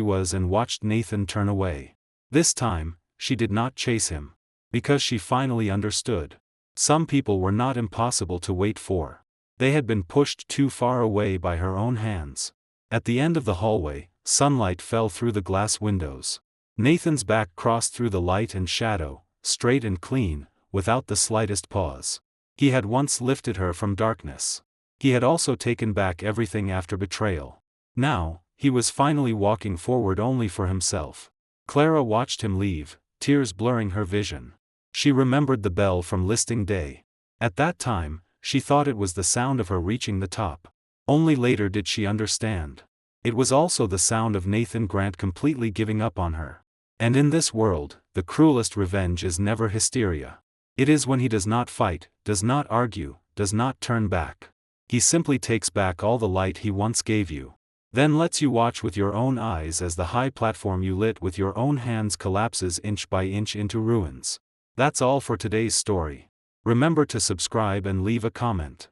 was and watched Nathan turn away. This time, she did not chase him. Because she finally understood. Some people were not impossible to wait for. They had been pushed too far away by her own hands. At the end of the hallway, sunlight fell through the glass windows. Nathan's back crossed through the light and shadow, straight and clean, without the slightest pause. He had once lifted her from darkness. He had also taken back everything after betrayal. Now, he was finally walking forward only for himself. Clara watched him leave, tears blurring her vision. She remembered the bell from listing day. At that time, she thought it was the sound of her reaching the top. Only later did she understand. It was also the sound of Nathan Grant completely giving up on her. And in this world, the cruelest revenge is never hysteria. It is when he does not fight, does not argue, does not turn back. He simply takes back all the light he once gave you. Then lets you watch with your own eyes as the high platform you lit with your own hands collapses inch by inch into ruins. That's all for today's story. Remember to subscribe and leave a comment.